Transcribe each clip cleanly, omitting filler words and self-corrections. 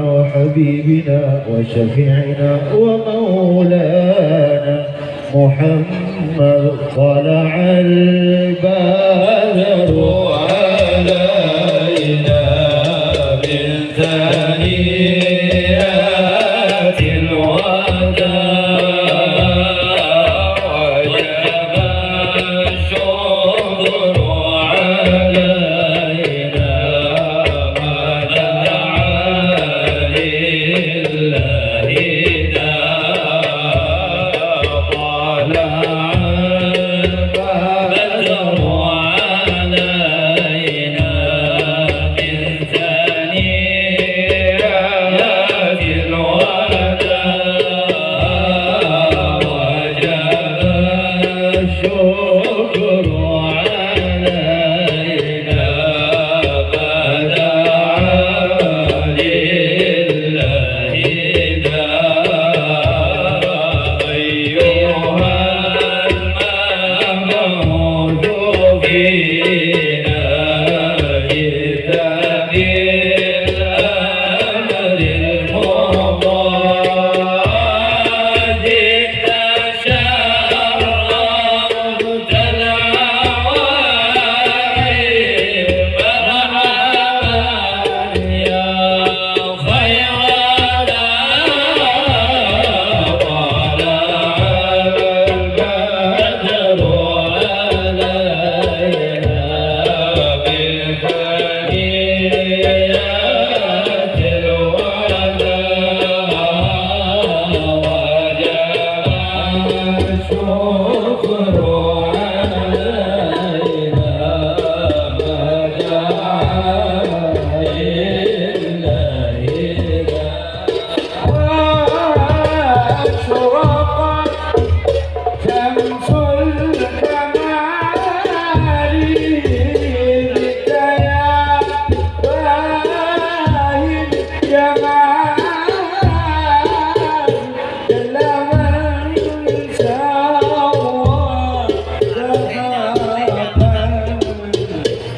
وحبيبنا وشفيعنا ومولانا محمد طلع البدر علينا من ثنيات الوداع وجب الشكر علينا ما دعا لله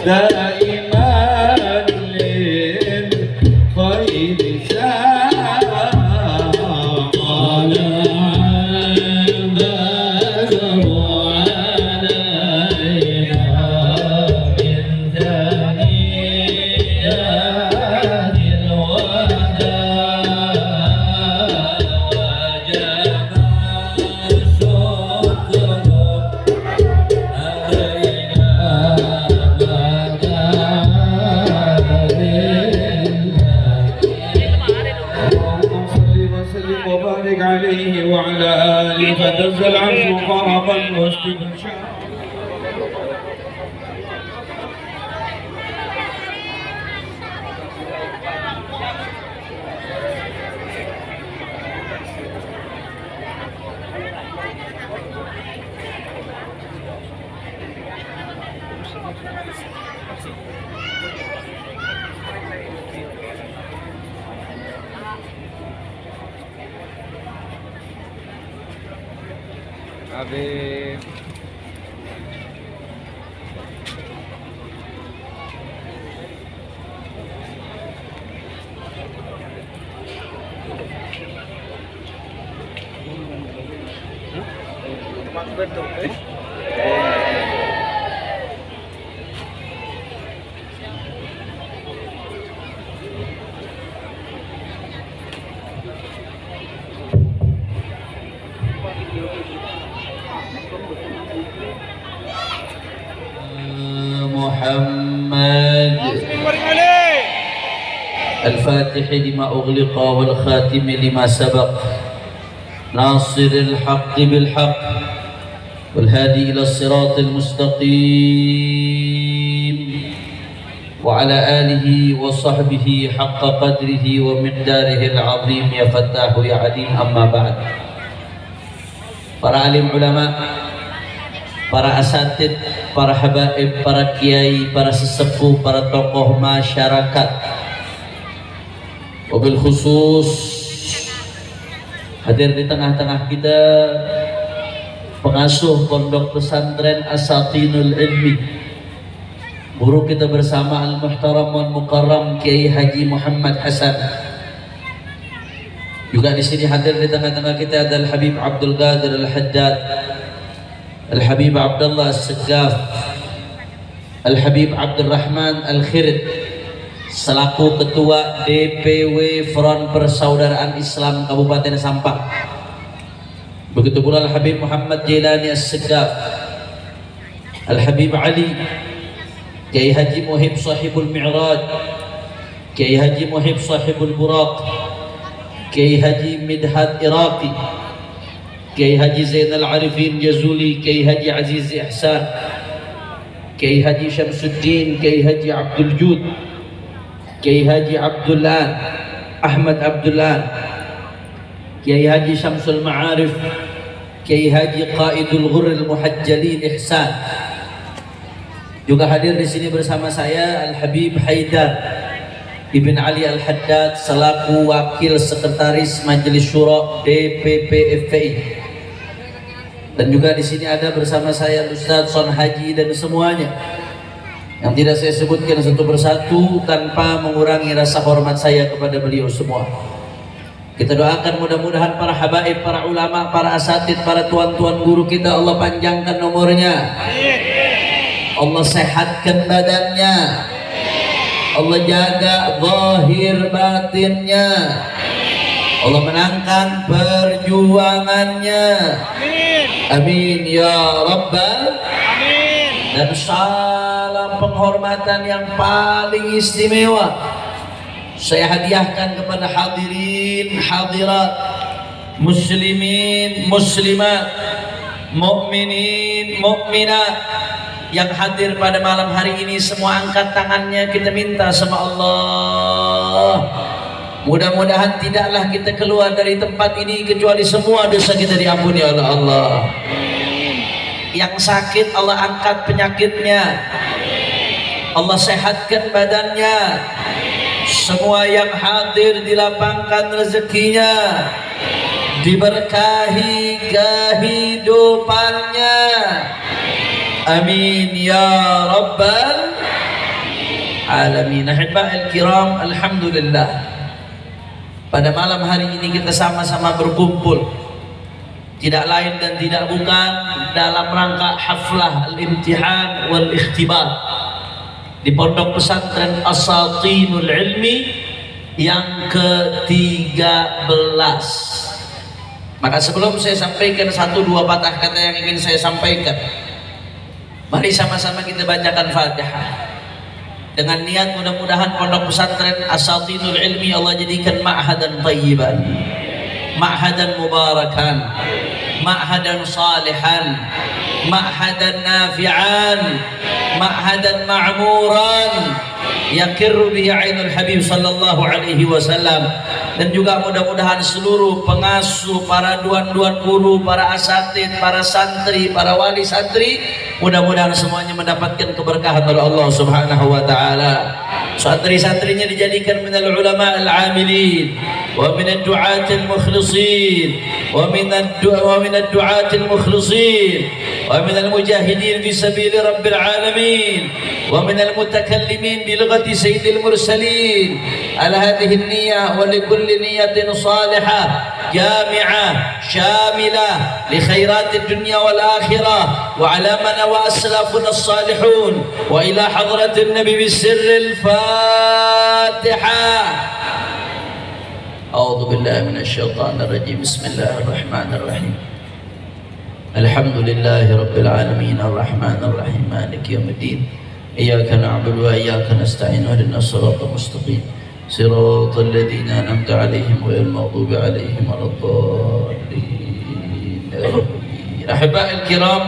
دائما للخير ساعة طلع البدر علينا من ثنيات الوداع وجب الشكر وبارك عليه وعلى آله فتنزل العرش وخرب المسجد إن شاء الله. Habis الفاتح لما أغلق والخاتم لما سبق ناصر الحق بالحق والهادي إلى الصراط المستقيم وعلى آله وصحبه حق قدره ومقداره العظيم يا فتاح يا عليم. أما بعد. Para alim ulama, para asatid, para habaib, para kiai, para sesepuh, para tokoh masyarakat, wabil khusus hadir di tengah-tengah kita pengasuh pondok pesantren Asatinul Ilmi, guru kita bersama Al-Muhtaram wal Mukarram Kiai Haji Muhammad Hasan. Juga di sini hadir di tengah-tengah kita ada Al-Habib Abdul Qadir Al-Haddad, Al-Habib Abdullah As-Segaf, Al-Habib Abdul Rahman Al-Khirid selaku Ketua DPW Front Persaudaraan Islam Kabupaten Sampang. Begitu pula Al-Habib Muhammad Jailani As-Segaf, Al-Habib Ali, Kiai Haji Muhib Sahibul Mi'raj, Kiai Haji Muhib Sahibul Buraq, Kiai Haji Midhat Iraqi, Kiai Haji Zainal Arifin Jazuli, Kiai Haji Aziz Ihsan, Kiai Haji Syamsuddin, Kiai Haji Abdul Jud, Kiai Haji Abdullah Ahmad Abdullah, Kiai Haji Syamsul Ma'arif, Kiai Haji Qaidul Ghurril Muhajjalin Ihsan. Juga hadir di sini bersama saya Al-Habib Haidar Ibn Ali Al-Haddad selaku Wakil Sekretaris Majelis Syuro DPP FPI. Dan juga di sini ada bersama saya Ustadz Son Haji dan semuanya yang tidak saya sebutkan satu persatu tanpa mengurangi rasa hormat saya kepada beliau semua. Kita doakan mudah-mudahan para habaib, para ulama, para asatid, para tuan-tuan guru kita Allah panjangkan nomornya, Allah sehatkan badannya, Allah jaga zahir batinnya, Allah menangkan perjuangannya. Amin ya Rabbal. Dan salam penghormatan yang paling istimewa saya hadiahkan kepada hadirin hadirat, muslimin muslimat, mukminin mukminat yang hadir pada malam hari ini. Semua angkat tangannya, kita minta sama Allah, mudah-mudahan tidaklah kita keluar dari tempat ini kecuali semua dosa kita diampuni oleh Allah. Yang sakit Allah angkat penyakitnya, Allah sehatkan badannya. Semua yang hadir dilapangkan rezekinya, diberkahi kehidupannya. Amin ya Rabbal Alamin. Ahibba'il kiram, alhamdulillah, pada malam hari ini kita sama-sama berkumpul tidak lain dan tidak bukan dalam rangka haflah al-imtihan wal ikhtibar di pondok pesantren Asatinul Ilmi yang ke-13. Maka sebelum saya sampaikan satu dua patah kata yang ingin saya sampaikan, mari sama-sama kita bacakan Fatihah dengan niat mudah-mudahan pondok pesantren Asatinul Ilmi Allah jadikan ma'hadan thayyiban, ma'hadan mubarakan, ma'hadan salihan, ma'hadan nafi'an, ma'hadan ma'muran yakirru bihi ainul habib sallallahu alaihi wasallam. Dan juga mudah-mudahan seluruh pengasuh, para duan-duan guru, para asatid, para santri, para wali santri, mudah-mudahan semuanya mendapatkan keberkahan oleh Allah Subhanahu wa taala. Santri-santrinya dijadikan minal ulama al-amilin wa minad du'atil mukhlisin wa minad du'atil mukhlisin wa minal mujahidin fi sabili rabbil alamin wa minal mutakallimin bi lughati sayyidil mursalin. Ala hadhihi an-niyyah wa li kulli niyyatin salihah jami'ah syamilah li khairatid dunya wal akhirah wa ala man wa aslafuna as-salihun wa ila hadratin nabi bisirril Fatihah. A'udzu billahi minasyaitonir rajim. Bismillahirrahmanirrahim. Alhamdulillahi rabbil alamin arrahmanir rahim maliki yaumiddin. Iyyaka na'budu wa iyyaka nasta'in ihdinas siratal mustaqim. siratal ladzina an'amta 'alaihim ghairil maghdubi 'alaihim waladdallin. Ahiba'il kiram,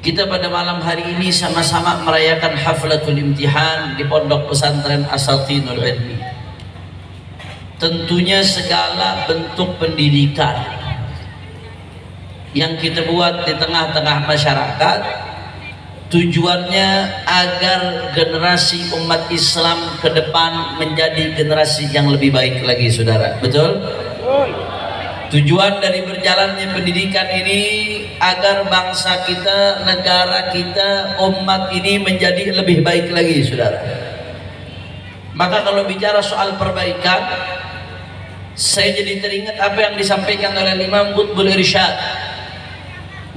kita pada malam hari ini sama-sama merayakan haflatul imtihan di Pondok Pesantren Asatinul Ilmi. Tentunya segala bentuk pendidikan yang kita buat di tengah-tengah masyarakat tujuannya agar generasi umat Islam ke depan menjadi generasi yang lebih baik lagi, saudara. Betul? Tujuan dari berjalannya pendidikan ini agar bangsa kita, negara kita, umat ini menjadi lebih baik lagi, saudara. Maka kalau bicara soal perbaikan, saya jadi teringat apa yang disampaikan oleh Imam Qutbul Irsyad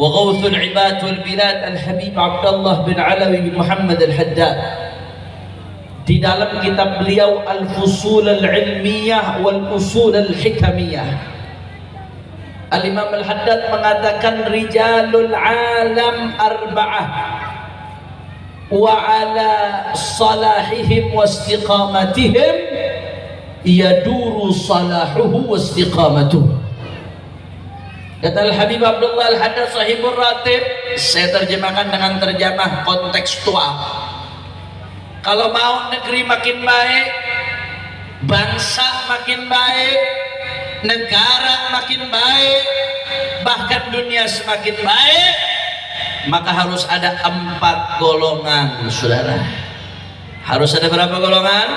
wa Ghawthul Ibad wal Bilad Al-Habib Abdullah bin Alawi bin Muhammad Al-Haddad di dalam kitab beliau Al-Fusul Al-Ilmiyah wal Usul Al-Hikamiyah. Al-Imam Al-Haddad mengatakan rijalul alam arba'ah wa ala salahihim wa istiqamatihim yaduru salahuhu wa istiqamatuhu. Kata Al-Habib Abdullah Al-Haddad Sahibur Ratib, saya terjemahkan dengan terjemah kontekstual. Kalau mau negeri makin baik, bangsa makin baik, negara makin baik, bahkan dunia semakin baik, maka harus ada 4 golongan, saudara. Harus ada berapa golongan?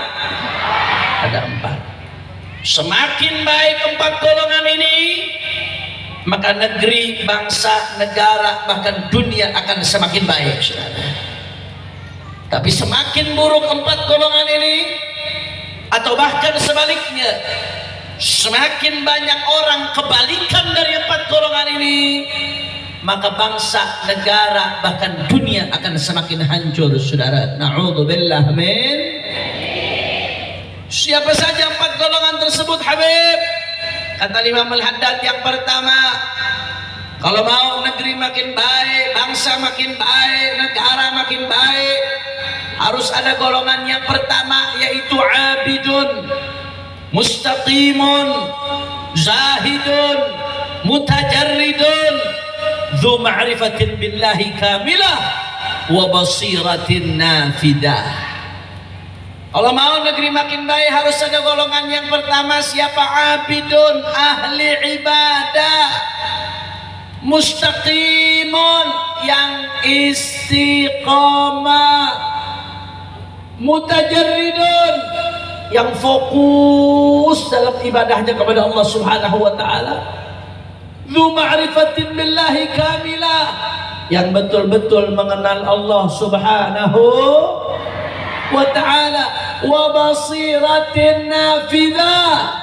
Ada 4. Semakin baik 4 golongan ini, maka negeri, bangsa, negara, bahkan dunia akan semakin baik, saudara. Tapi semakin buruk 4 golongan ini, atau bahkan sebaliknya, semakin banyak orang kebalikan dari 4 golongan ini, maka bangsa, negara, bahkan dunia akan semakin hancur, saudara. Na'udzubillah min. Siapa saja 4 golongan tersebut, Habib? Kata Imam Al-Haddad, yang pertama, kalau mau negeri makin baik, bangsa makin baik, negara makin baik, harus ada golongan yang pertama, yaitu abidun, mustaqimun, zahidun, mutajarridun, dzu ma'rifatin billahi kamilah wa basiratin nafidah. Kalau mau negeri makin baik harus ada golongan yang pertama, siapa? Abidun, ahli ibadah, mustaqimun, yang istiqamah, mutajarridun, yang fokus dalam ibadahnya kepada Allah Subhanahu wa taala, dzu ma'rifatin billahi kamilah, yang betul-betul mengenal Allah Subhanahu wa ta'ala, wa basiratin nafidah,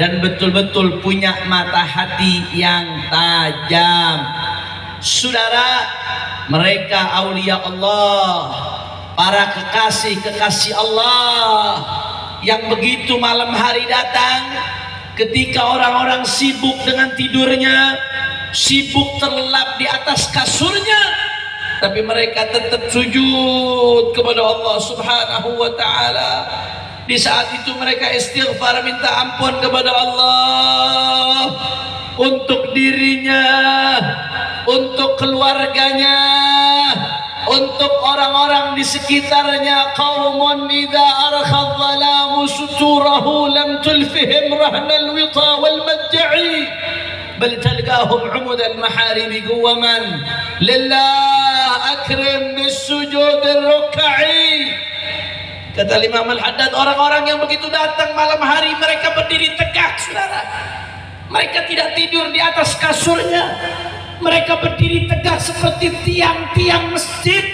dan betul-betul punya mata hati yang tajam. Saudara, mereka aulia Allah, para kekasih-kekasih Allah, yang begitu malam hari datang, ketika orang-orang sibuk dengan tidurnya, sibuk terlelap di atas kasurnya, tapi mereka tetap sujud kepada Allah Subhanahu wa ta'ala. Di saat itu mereka istighfar, minta ampun kepada Allah untuk dirinya, untuk keluarganya, untuk orang-orang di sekitarnya. Qaumun idza arkhadh dhalamu suturahu lam tulfihim rahnal wita wal madja'i bal talqahum 'umud al-maharib qawaman lillah akrim bis-sujud ar-ruk'i. Kata Imam Al-Haddad, orang-orang yang begitu datang malam hari, mereka berdiri tegak, saudara. Mereka tidak tidur di atas kasurnya, mereka berdiri tegak seperti tiang-tiang masjid,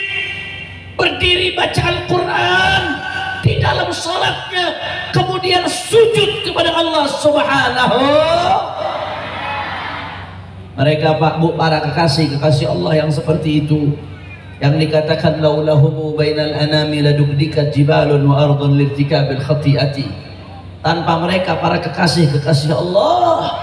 berdiri baca Al-Quran di dalam salatnya, kemudian sujud kepada Allah Subhanahu. Mereka, Pak Bu, para kekasih Allah yang seperti itu, yang dikatakan laulahumu bainal anami ladugdikat jibalun wa ardun lirtikabil khati'ati. Tanpa mereka, para kekasih Allah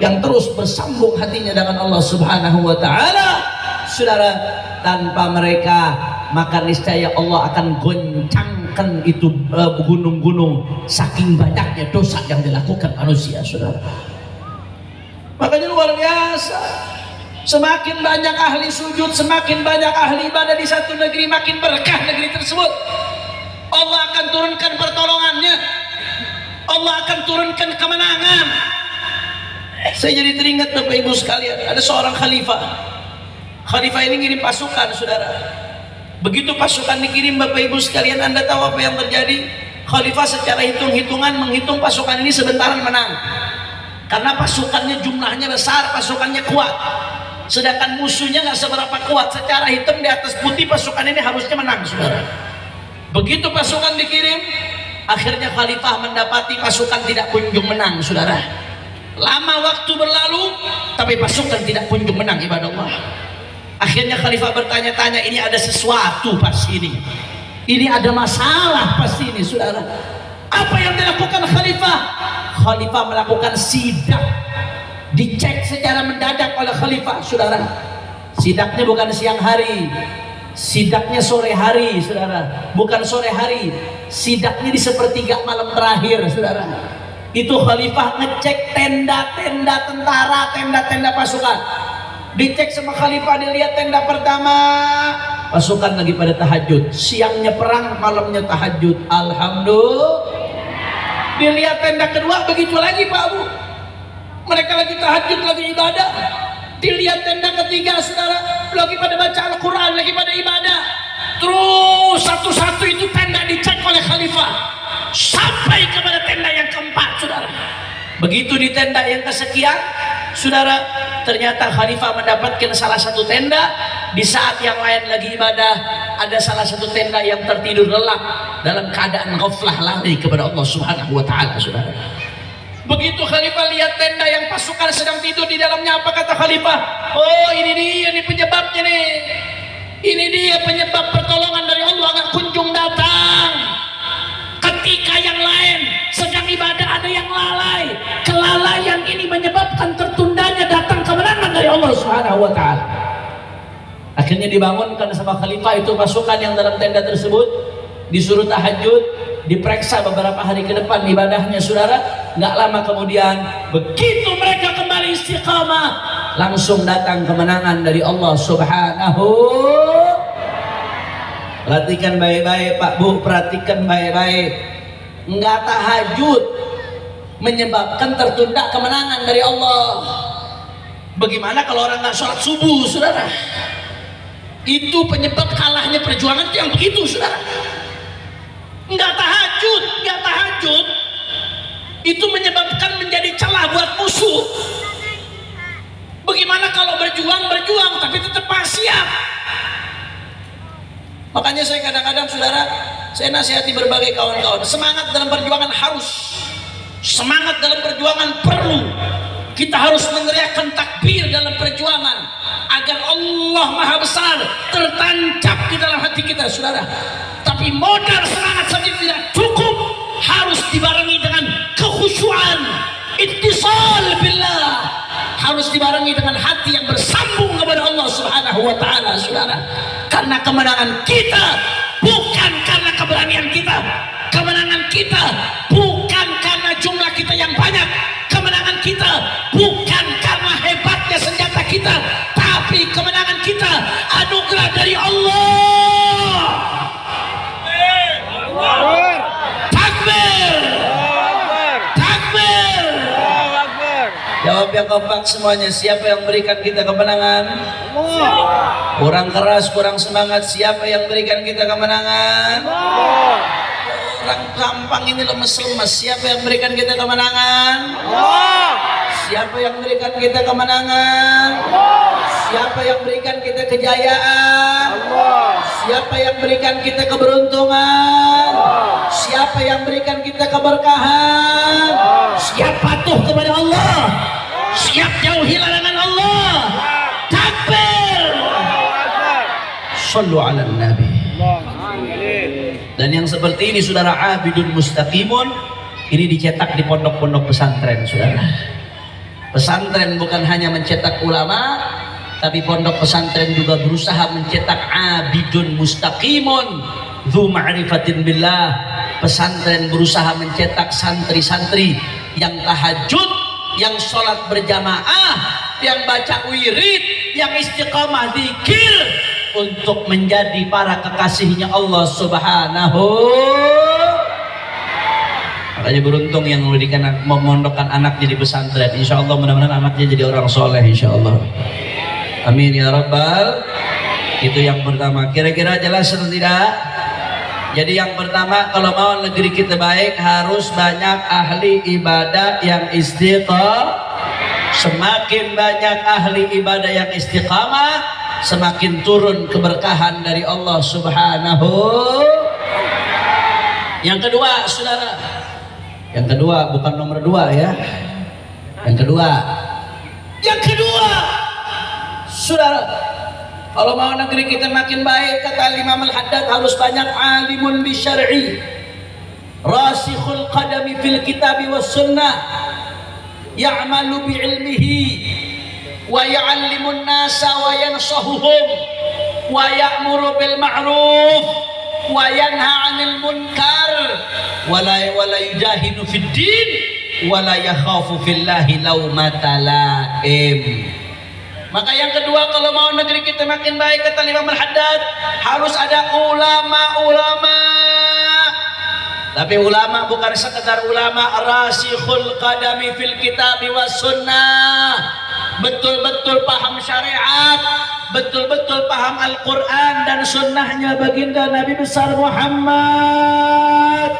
yang terus bersambung hatinya dengan Allah Subhanahu wa ta'ala, saudara, tanpa mereka maka niscaya Allah akan goncangkan menyingkapkan itu gunung-gunung saking banyaknya dosa yang dilakukan manusia, saudara. Makanya luar biasa, semakin banyak ahli sujud, semakin banyak ahli ibadah di satu negeri, makin berkah negeri tersebut. Allah akan turunkan pertolongannya, Allah akan turunkan kemenangan. Saya jadi teringat Bapak Ibu sekalian, ada seorang khalifah. Khalifah ini ngirim pasukan, saudara. Begitu pasukan dikirim Bapak Ibu sekalian, Anda tahu apa yang terjadi? Khalifah secara hitung-hitungan menghitung pasukan ini sebentaran menang, karena pasukannya jumlahnya besar, pasukannya kuat. Sedangkan musuhnya nggak seberapa kuat. Secara hitam di atas putih pasukan ini harusnya menang, saudara. Begitu pasukan dikirim, akhirnya Khalifah mendapati pasukan tidak kunjung menang, saudara. Lama waktu berlalu, tapi pasukan tidak kunjung menang, ibadah Allah. Akhirnya Khalifah bertanya-tanya, ini ada sesuatu pasti ini. Ini ada masalah pasti ini, saudara. Apa yang dilakukan Khalifah? Khalifah melakukan sidak. Dicek secara mendadak oleh Khalifah, saudara. Sidaknya bukan siang hari, sidaknya sore hari, saudara. Bukan sore hari, sidaknya di sepertiga malam terakhir, saudara. Itu Khalifah ngecek tenda-tenda tentara, tenda-tenda pasukan. Dicek sama Khalifah, dilihat tenda pertama, pasukan lagi pada tahajud. Siangnya perang, malamnya tahajud. Alhamdulillah. Dilihat tenda kedua, begitu lagi Pak Bu. Mereka lagi tahajud, lagi ibadah. Dilihat tenda ketiga, saudara, lagi pada baca Al-Quran, lagi pada ibadah. Terus satu-satu itu tenda dicek oleh Khalifah sampai kepada tenda yang keempat, saudara. Begitu di tenda yang kesekian, saudara, ternyata Khalifah mendapatkan salah satu tenda. Di saat yang lain lagi ibadah, ada salah satu tenda yang tertidur lelap dalam keadaan ghaflah, lari kepada Allah Subhanahu wa Ta'ala, saudara. Begitu Khalifah lihat tenda yang pasukan sedang tidur di dalamnya, apa kata Khalifah? Oh, ini dia nih penyebabnya nih. Ini dia penyebab pertolongan dari Allah nggak kunjung datang. Ketika yang lain sedang ibadah, ada yang lalai. Kelalaian ini menyebabkan tertundanya datang kemenangan dari Allah Subhanahu wa Ta'ala. Akhirnya dibangunkan sama Khalifah itu pasukan yang dalam tenda tersebut, disuruh tahajud, diperiksa beberapa hari ke depan ibadahnya, saudara. Nggak lama kemudian, begitu mereka kembali istiqamah, langsung datang kemenangan dari Allah Subhanahu. Perhatikan baik-baik Pak Bu, perhatikan baik-baik. Nggak tahajud menyebabkan tertunda kemenangan dari Allah. Bagaimana kalau orang nggak sholat subuh, saudara? Itu penyebab kalahnya perjuangan itu yang begitu, saudara. Nggak tahajud itu menyebabkan menjadi celah buat musuh. Bagaimana kalau berjuang tapi tetap siap? Makanya saya kadang-kadang, saudara, saya nasihati berbagai kawan-kawan, semangat dalam perjuangan harus, semangat dalam perjuangan perlu. Kita harus meneriakkan takbir dalam perjuangan agar Allah Maha Besar tertancap di dalam hati kita, saudara. Tapi modal semangat saja tidak cukup, harus dibarengi dengan kekhusyuan, ittisal billah, harus dibarengi dengan hati yang bersambung kepada Allah Subhanahu wa Ta'ala, saudara. Karena kemenangan kita bukan karena keberanian kita, kemenangan kita bukan karena jumlah kita yang banyak, kemenangan kita bukan karena hebatnya senjata kita, tapi kemenangan kita anugerah dari Allah. Takbir, takbir. Jawab yang kompak semuanya. Siapa yang berikan kita kemenangan? Kurang keras, kurang semangat. Siapa yang berikan kita kemenangan? Orang gampang ini lemes-lemes. Siapa yang berikan kita kemenangan? Siapa yang berikan kita kemenangan? Siapa yang berikan kita kejayaan? Siapa yang berikan kita keberuntungan? Siapa yang berikan kita keberkahan? Siap patuh kepada Allah, siap jauhi larangan Allah. Takbir. Shallu ala nabi. Dan yang seperti ini, saudara, abidun mustaqimun, ini dicetak di pondok-pondok pesantren, saudara. Pesantren bukan hanya mencetak ulama, tapi pondok pesantren juga berusaha mencetak abidun mustaqimun, dzu ma'rifatin billah. Pesantren berusaha mencetak santri-santri yang tahajud, yang sholat berjamaah, yang baca wirid, yang istiqamah zikir untuk menjadi para kekasihnya Allah Subhanahu. Makanya beruntung yang memondokkan anaknya di pesantren. Insya Allah mudah-mudahan anaknya jadi orang soleh, insya Allah. Amin ya rabbal. Itu yang pertama. Kira-kira jelas atau tidak? Jadi yang pertama, kalau mau negeri kita baik harus banyak ahli ibadah yang istiqamah. Semakin banyak ahli ibadah yang istiqamah, semakin turun keberkahan dari Allah Subhanahu. Yang kedua, saudara. Yang kedua, bukan nomor 2 ya. Yang kedua, saudara. Kalau mau negeri kita makin baik, kata Imam Al-Haddad, harus banyak alimun bisyar'i, rasikhul qadami fil kitabi was sunnah, ya'malu bi'ilmihi wa ya'allimun nasa wa yansahuhum wa ya'muru bil ma'ruf wa yanha 'anil munkar wa la yujahidu fid din wa la yakhafu fillahi laumata laim. Maka yang kedua, kalau mau negeri kita makin baik, kata Imam Al-Haddad, harus ada ulama-ulama. Tapi ulama bukan sekedar ulama rasikhul qadami fil kitabi was sunnah, betul-betul paham syariat, betul-betul paham Al-Quran dan sunnahnya baginda Nabi besar Muhammad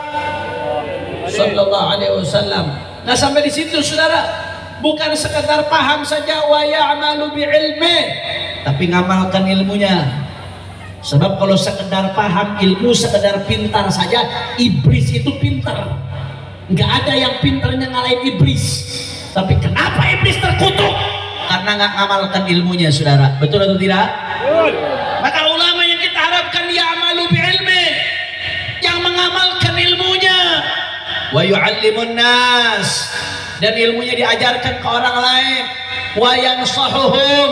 sallallahu alaihi wasallam. Nah, sampai di situ saudara, bukan sekedar paham saja, wa ya'malu bi'ilmi, tapi ngamalkan ilmunya. Sebab kalau sekedar paham ilmu, sekedar pintar saja, iblis itu pintar. Nggak ada yang pintarnya ngalahin iblis. Tapi kenapa iblis terkutuk? Karena nggak ngamalkan ilmunya, saudara. Betul atau tidak? Maka ulama yang kita harapkan ya'malu bi'ilmi, yang mengamalkan ilmunya. Wa yu'allimun nas, dan ilmunya diajarkan ke orang lain. Wa yansahuhum,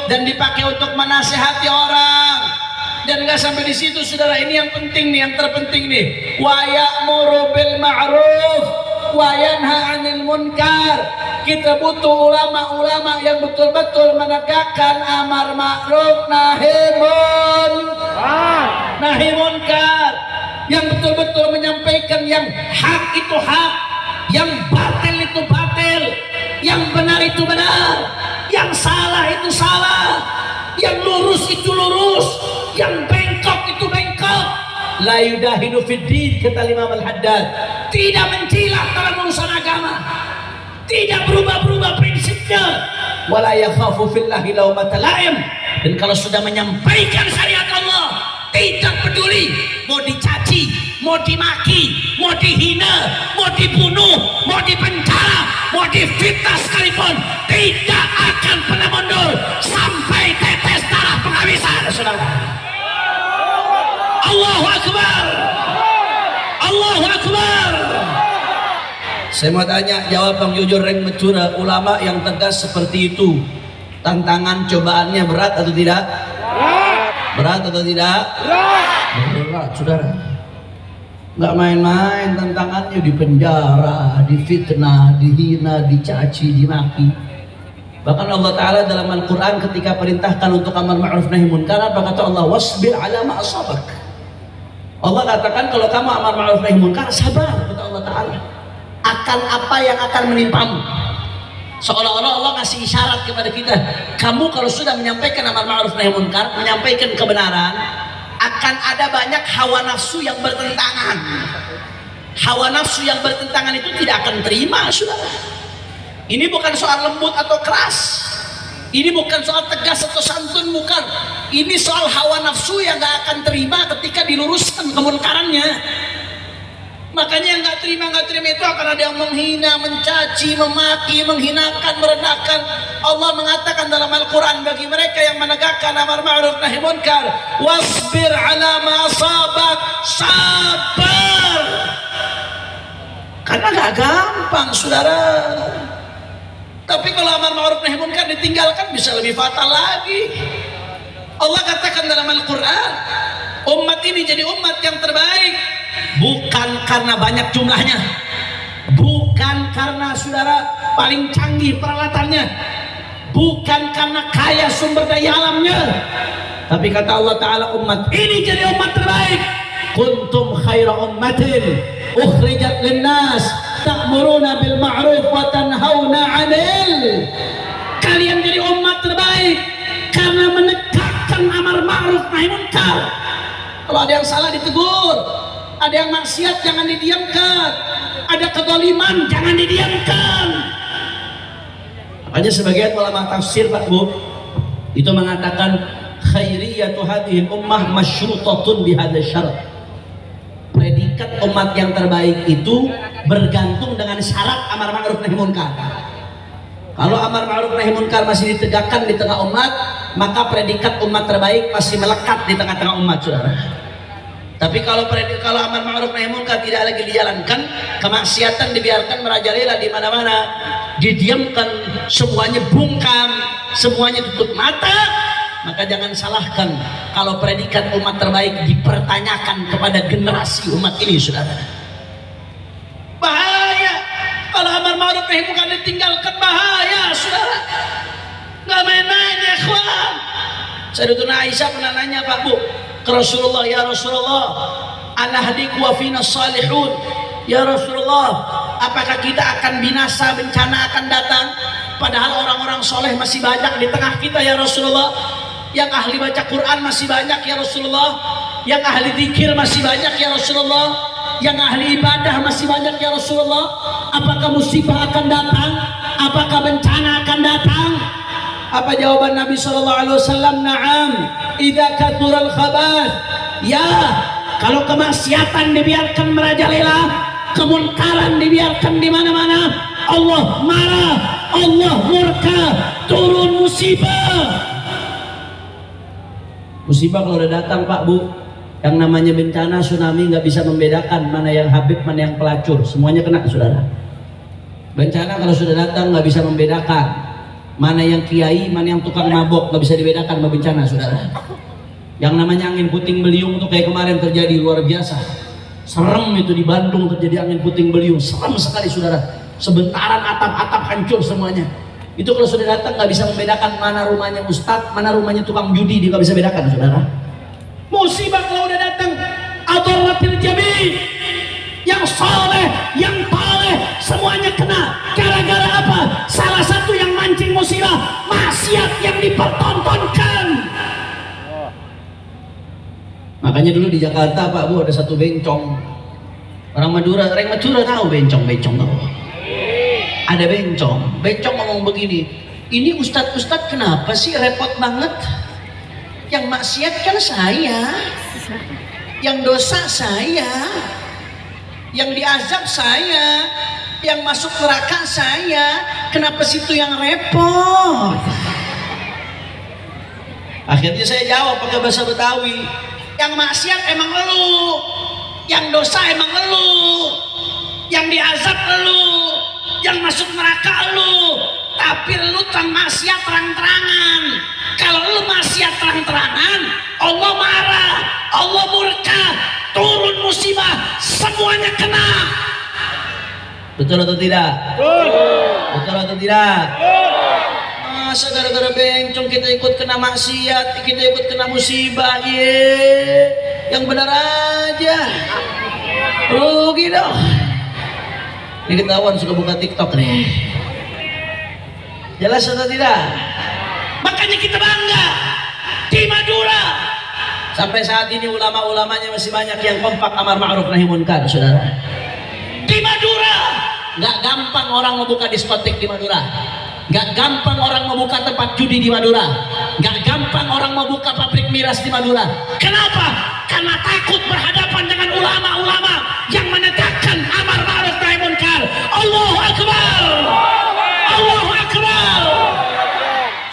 dan dipakai untuk menasihati orang. Dan nggak sampai di situ, saudara. Ini yang penting nih, yang terpenting nih. Wa ya'muru bil ma'ruf wa yanha 'anil munkar. Kita butuh ulama-ulama yang betul-betul menegakkan amar ma'ruf nahi munkar, yang betul-betul menyampaikan yang hak itu hak, yang batil itu batil, yang benar itu benar, yang salah itu salah, yang lurus itu lurus, yang bengkok itu bengkok. La yudahidu fid din, kata Imam Al-Haddad, tidak mencilah dalam urusan agama, tidak berubah-berubah prinsipnya. Wala yakhafu fillahi laumata laim, dan kalau sudah menyampaikan syariat Allah, tidak peduli mau dicaci, mau dimaki, mau dihina, mau dibunuh, mau dipenjara, mau difitnah sekalipun, tidak akan pernah mundur sampai tetes darah penghabisan, saudara. Allahu Akbar, Allahu Akbar. Saya mau tanya, jawab yang jujur, reng mencura. Ulama yang tegas seperti itu, tantangan cobaannya berat atau tidak? Berat atau tidak? Berat, saudara. Nggak main-main tantangannya, di penjara, difitnah, dihina, dicaci, dimaki. Bahkan Allah Ta'ala dalam Al-Quran ketika perintahkan untuk amar ma'ruf nahi munkar, apa kata Allah? Wasbir ala ma asabak. Allah katakan kalau kamu amar ma'ruf nahi munkar, sabar, kata Allah Ta'ala, akan apa yang akan menimpamu. Seolah-olah Allah ngasih isyarat kepada kita, kamu kalau sudah menyampaikan amar ma'ruf nahi munkar, menyampaikan kebenaran, akan ada banyak hawa nafsu yang bertentangan. Hawa nafsu yang bertentangan itu tidak akan terima, saudara. Ini bukan soal lembut atau keras, ini bukan soal tegas atau santun, bukan. Ini soal hawa nafsu yang gak akan terima ketika diluruskan kemunkarannya. Makanya yang nggak terima itu akan ada yang menghina, mencaci, memaki, menghinakan, merendahkan. Allah mengatakan dalam Al-Quran, bagi mereka yang menegakkan amar ma'ruf nahi munkar, wasbir ala ma asabak, sabar. Karena nggak gampang, saudara. Tapi kalau amar ma'ruf nahi munkar ditinggalkan, bisa lebih fatal lagi. Allah katakan dalam Al-Quran, Umat ini jadi umat yang terbaik bukan karena banyak jumlahnya, bukan karena saudara paling canggih peralatannya, bukan karena kaya sumber daya alamnya, tapi kata Allah Ta'ala umat ini jadi umat terbaik. Kuntum khaira ummatin ukhrijat linnas ta'muruna bil ma'ruf wa tanhauna 'anil. Kalian jadi umat terbaik karena menegakkan amar ma'ruf nahi munkar. Kalau ada yang salah ditegur, ada yang maksiat jangan didiamkan, ada kezaliman jangan didiamkan. Makanya sebagian ulama tafsir Pak Bu itu mengatakan khairiyatu hadhihi ummah masyrutatun bihadza syarat. Predikat umat yang terbaik itu bergantung dengan syarat amar ma'ruf nahi munkar. Kalau amar ma'ruf nahi munkar masih ditegakkan di tengah umat, maka predikat umat terbaik masih melekat di tengah-tengah umat, saudara. Tapi kalau amar ma'ruf nahi munkar tidak lagi dijalankan, kemaksiatan dibiarkan merajalela di mana-mana, didiamkan, semuanya bungkam, semuanya tutup mata, maka jangan salahkan kalau predikat umat terbaik dipertanyakan kepada generasi umat ini, saudara. Bahaya kalau amar ma'ruf nahi munkar ditinggalkan, bahaya, saudara. Nggak main-main ya, ikhwan. Sayyidatuna Aisyah pernah nanya Pak Bu ke Rasulullah, ya Rasulullah, anahdiku wa fina salihun. Ya Rasulullah, apakah kita akan binasa, bencana akan datang padahal orang-orang soleh masih banyak di tengah kita ya Rasulullah? Yang ahli baca Quran masih banyak ya Rasulullah, yang ahli zikir masih banyak ya Rasulullah, yang ahli ibadah masih banyak ya Rasulullah. Apakah musibah akan datang? Apakah bencana akan datang? Apa jawaban Nabi SAW? Na'am, idza kathural khabath. Ya, kalau kemaksiatan dibiarkan merajalela, kemunkaran dibiarkan di mana-mana, Allah marah, Allah murka, turun musibah. Musibah kalau udah datang Pak Bu, yang namanya bencana, tsunami, nggak bisa membedakan mana yang Habib, mana yang pelacur, semuanya kena, saudara. Bencana kalau sudah datang nggak bisa membedakan mana yang kiai, mana yang tukang mabok, nggak bisa dibedakan sama bencana, saudara. Yang namanya angin puting beliung itu kayak kemarin terjadi, luar biasa. Serem itu di Bandung terjadi angin puting beliung, serem sekali, saudara. Sebentaran atap-atap hancur semuanya. Itu kalau sudah datang nggak bisa membedakan mana rumahnya ustadz, mana rumahnya tukang judi, dia nggak bisa bedakan, saudara. Musibah kalau udah datang, adorratil jami, yang soleh, yang taleh, semuanya kena. Gara-gara apa? Salah satu yang mancing musibah, maksiat yang dipertontonkan. Makanya dulu di Jakarta Pak Bu ada satu bencong. Orang Madura tahu bencong tahu. Ada bencong ngomong begini, ini ustadz kenapa sih repot banget? Yang maksiat kan saya, yang dosa saya, yang diazab saya, yang masuk neraka saya, kenapa situ yang repot? Akhirnya saya jawab pakai bahasa Betawi, yang maksiat emang elu, yang dosa emang elu, yang diazab elu, yang masuk neraka elu, tapi lu maksiat terang-terangan. Kalau lu maksiat terang-terangan, Allah marah, Allah murka, turun musibah, semuanya kena. Betul atau tidak? Betul atau tidak? Masa gara-gara bencong kita ikut kena maksiat, kita ikut kena musibah? Yang benar aja, rugi dong. Ini ketahuan suka buka TikTok nih. Jelas atau tidak? Makanya kita bangga di Madura. Sampai saat ini ulama-ulamanya masih banyak yang kompak amar ma'ruf nahi munkar, saudara. Di Madura nggak gampang orang membuka diskotik di Madura, nggak gampang orang membuka tempat judi di Madura, nggak gampang orang membuka pabrik miras di Madura. Kenapa? Karena takut berhadapan dengan ulama-ulama yang menegakkan amar ma'ruf nahi munkar. Allahu Akbar, Allahu Akbar.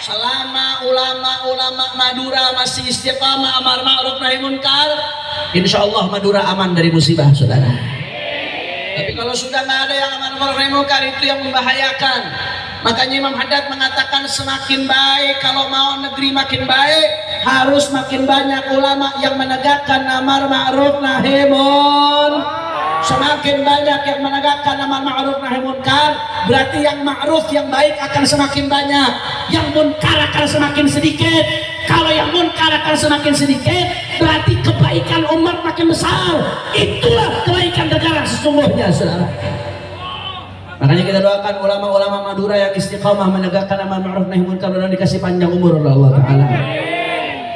Selama ulama-ulama Madura masih istiqamah amar ma'ruf nahi munkar, insya Allah Madura aman dari musibah, saudara. Tapi kalau sudah nggak ada yang amar ma'ruf nahi munkar, itu yang membahayakan. Makanya Imam Haddad mengatakan semakin baik, kalau mau negeri makin baik, harus makin banyak ulama yang menegakkan amar ma'ruf nahi munkar. Semakin banyak yang menegakkan amar ma'ruf nahi munkar, berarti yang ma'ruf, yang baik akan semakin banyak, yang munkar akan semakin sedikit. Kalau yang munkar akan semakin sedikit, berarti kebaikan umat makin besar. Itulah kebaikan negara sesungguhnya, saudara. Makanya kita doakan ulama-ulama Madura yang istiqamah menegakkan amar ma'ruf nahi munkar, dan dikasih panjang umur oleh Allah Ta'ala,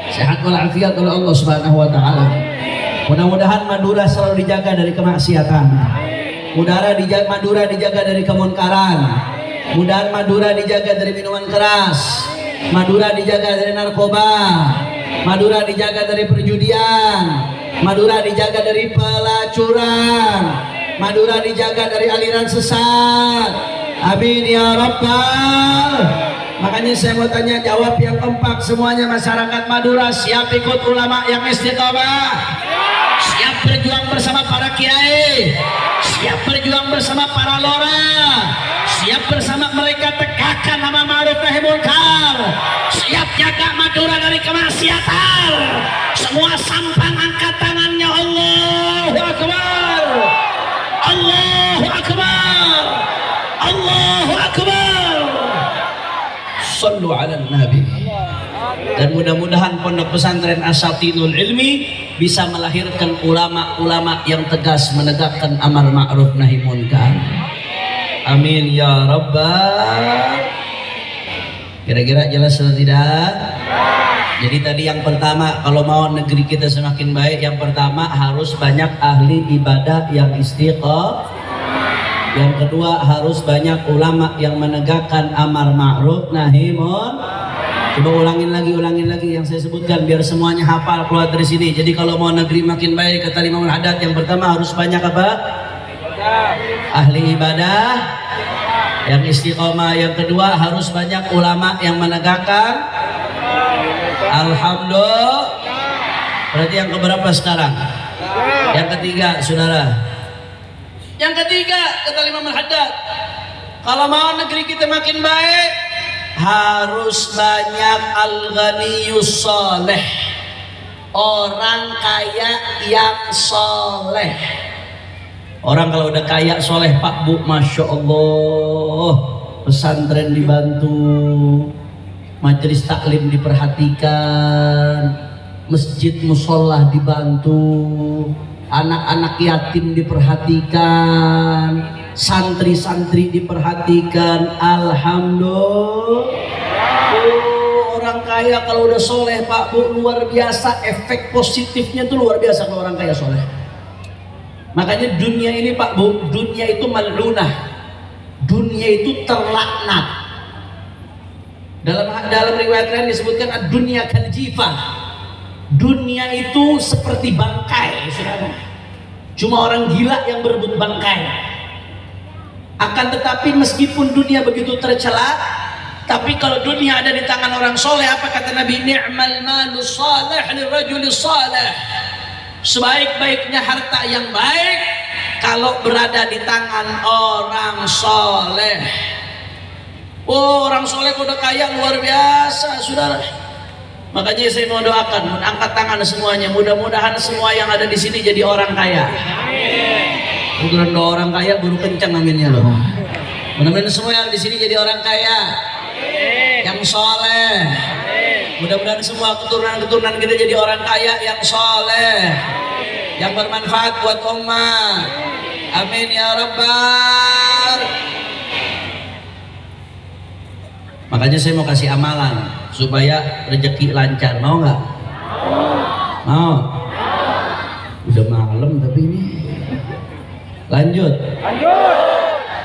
sehat walafiat oleh Allah Subhanahu wa Ta'ala. Mudah-mudahan Madura selalu dijaga dari kemaksiatan. Madura dijaga dari kemunkaran. Mudah-mudahan Madura dijaga dari minuman keras. Madura dijaga dari narkoba. Madura dijaga dari perjudian. Madura dijaga dari pelacuran. Madura dijaga dari aliran sesat. Amin ya Rabbal. Makanya saya mau tanya, jawab yang kompak semuanya. Masyarakat Madura siap ikut ulama yang istiqamah? Siap berjuang bersama para kiai, siap berjuang bersama para lora, siap bersama mereka tegakkan amar ma'ruf nahi munkar, siap jaga Madura dari kemaksiatan. Semua sampang angkat tangannya. Allahu Akbar, Allahu Akbar, Allahu Akbar. Sallu ala Nabi. Dan mudah-mudahan Pondok Pesantren Asatinul Ilmi bisa melahirkan ulama-ulama yang tegas menegakkan amar ma'ruf nahi munkar. Amin ya Rabbal. Kira-kira jelas atau tidak? Jadi tadi yang pertama, kalau mau negeri kita semakin baik, yang pertama harus banyak ahli ibadah yang istiqamah. Yang kedua harus banyak ulama yang menegakkan amar ma'ruf nahi munkar. Coba ulangin lagi yang saya sebutkan biar semuanya hafal keluar dari sini. Jadi kalau mau negeri makin baik, kata Imam Haddad, yang pertama harus banyak apa? Ahli ibadah yang istiqomah. Yang kedua harus banyak ulama yang menegakkan. Alhamdulillah. Berarti yang keberapa sekarang? Yang ketiga, saudara. Yang ketiga, kata Imam Haddad, kalau mau negeri kita makin baik, harus banyak al-ghaniyus soleh, orang kaya yang soleh. Orang kalau udah kaya soleh, Pak Bu, Masya Allah, pesantren dibantu, majelis taklim diperhatikan, masjid musolah dibantu, anak-anak yatim diperhatikan, santri-santri diperhatikan. Alhamdulillah. Orang kaya kalau udah soleh, Pak Bu, luar biasa, efek positifnya tuh luar biasa kalau orang kaya soleh. Makanya dunia ini, Pak Bu, dunia itu mal'unah, dunia itu terlaknat. Dalam riwayat lain disebutkan dunia kal jifah, dunia itu seperti bangkai, saudara. Cuma orang gila yang berebut bangkai. Akan tetapi meskipun dunia begitu tercela, tapi kalau dunia ada di tangan orang soleh, apa kata Nabi? Ni'mal malu salih lirrajuli salih. Sebaik-baiknya harta yang baik kalau berada di tangan orang soleh. Oh, orang soleh udah kaya luar biasa, saudara. Makanya saya mau doakan, angkat tangan semuanya. Mudah-mudahan semua yang ada di sini jadi orang kaya. Bukan orang kaya baru kencang aminnya loh. Mudah-mudahan semua yang di sini jadi orang kaya, yang soleh. Mudah-mudahan semua keturunan-keturunan kita jadi orang kaya yang soleh, yang bermanfaat buat umat. Amin ya Rabbal. Makanya saya mau kasih amalan supaya rezeki lancar. Mau nggak? Mau? Udah malam tapi ini. Lanjut.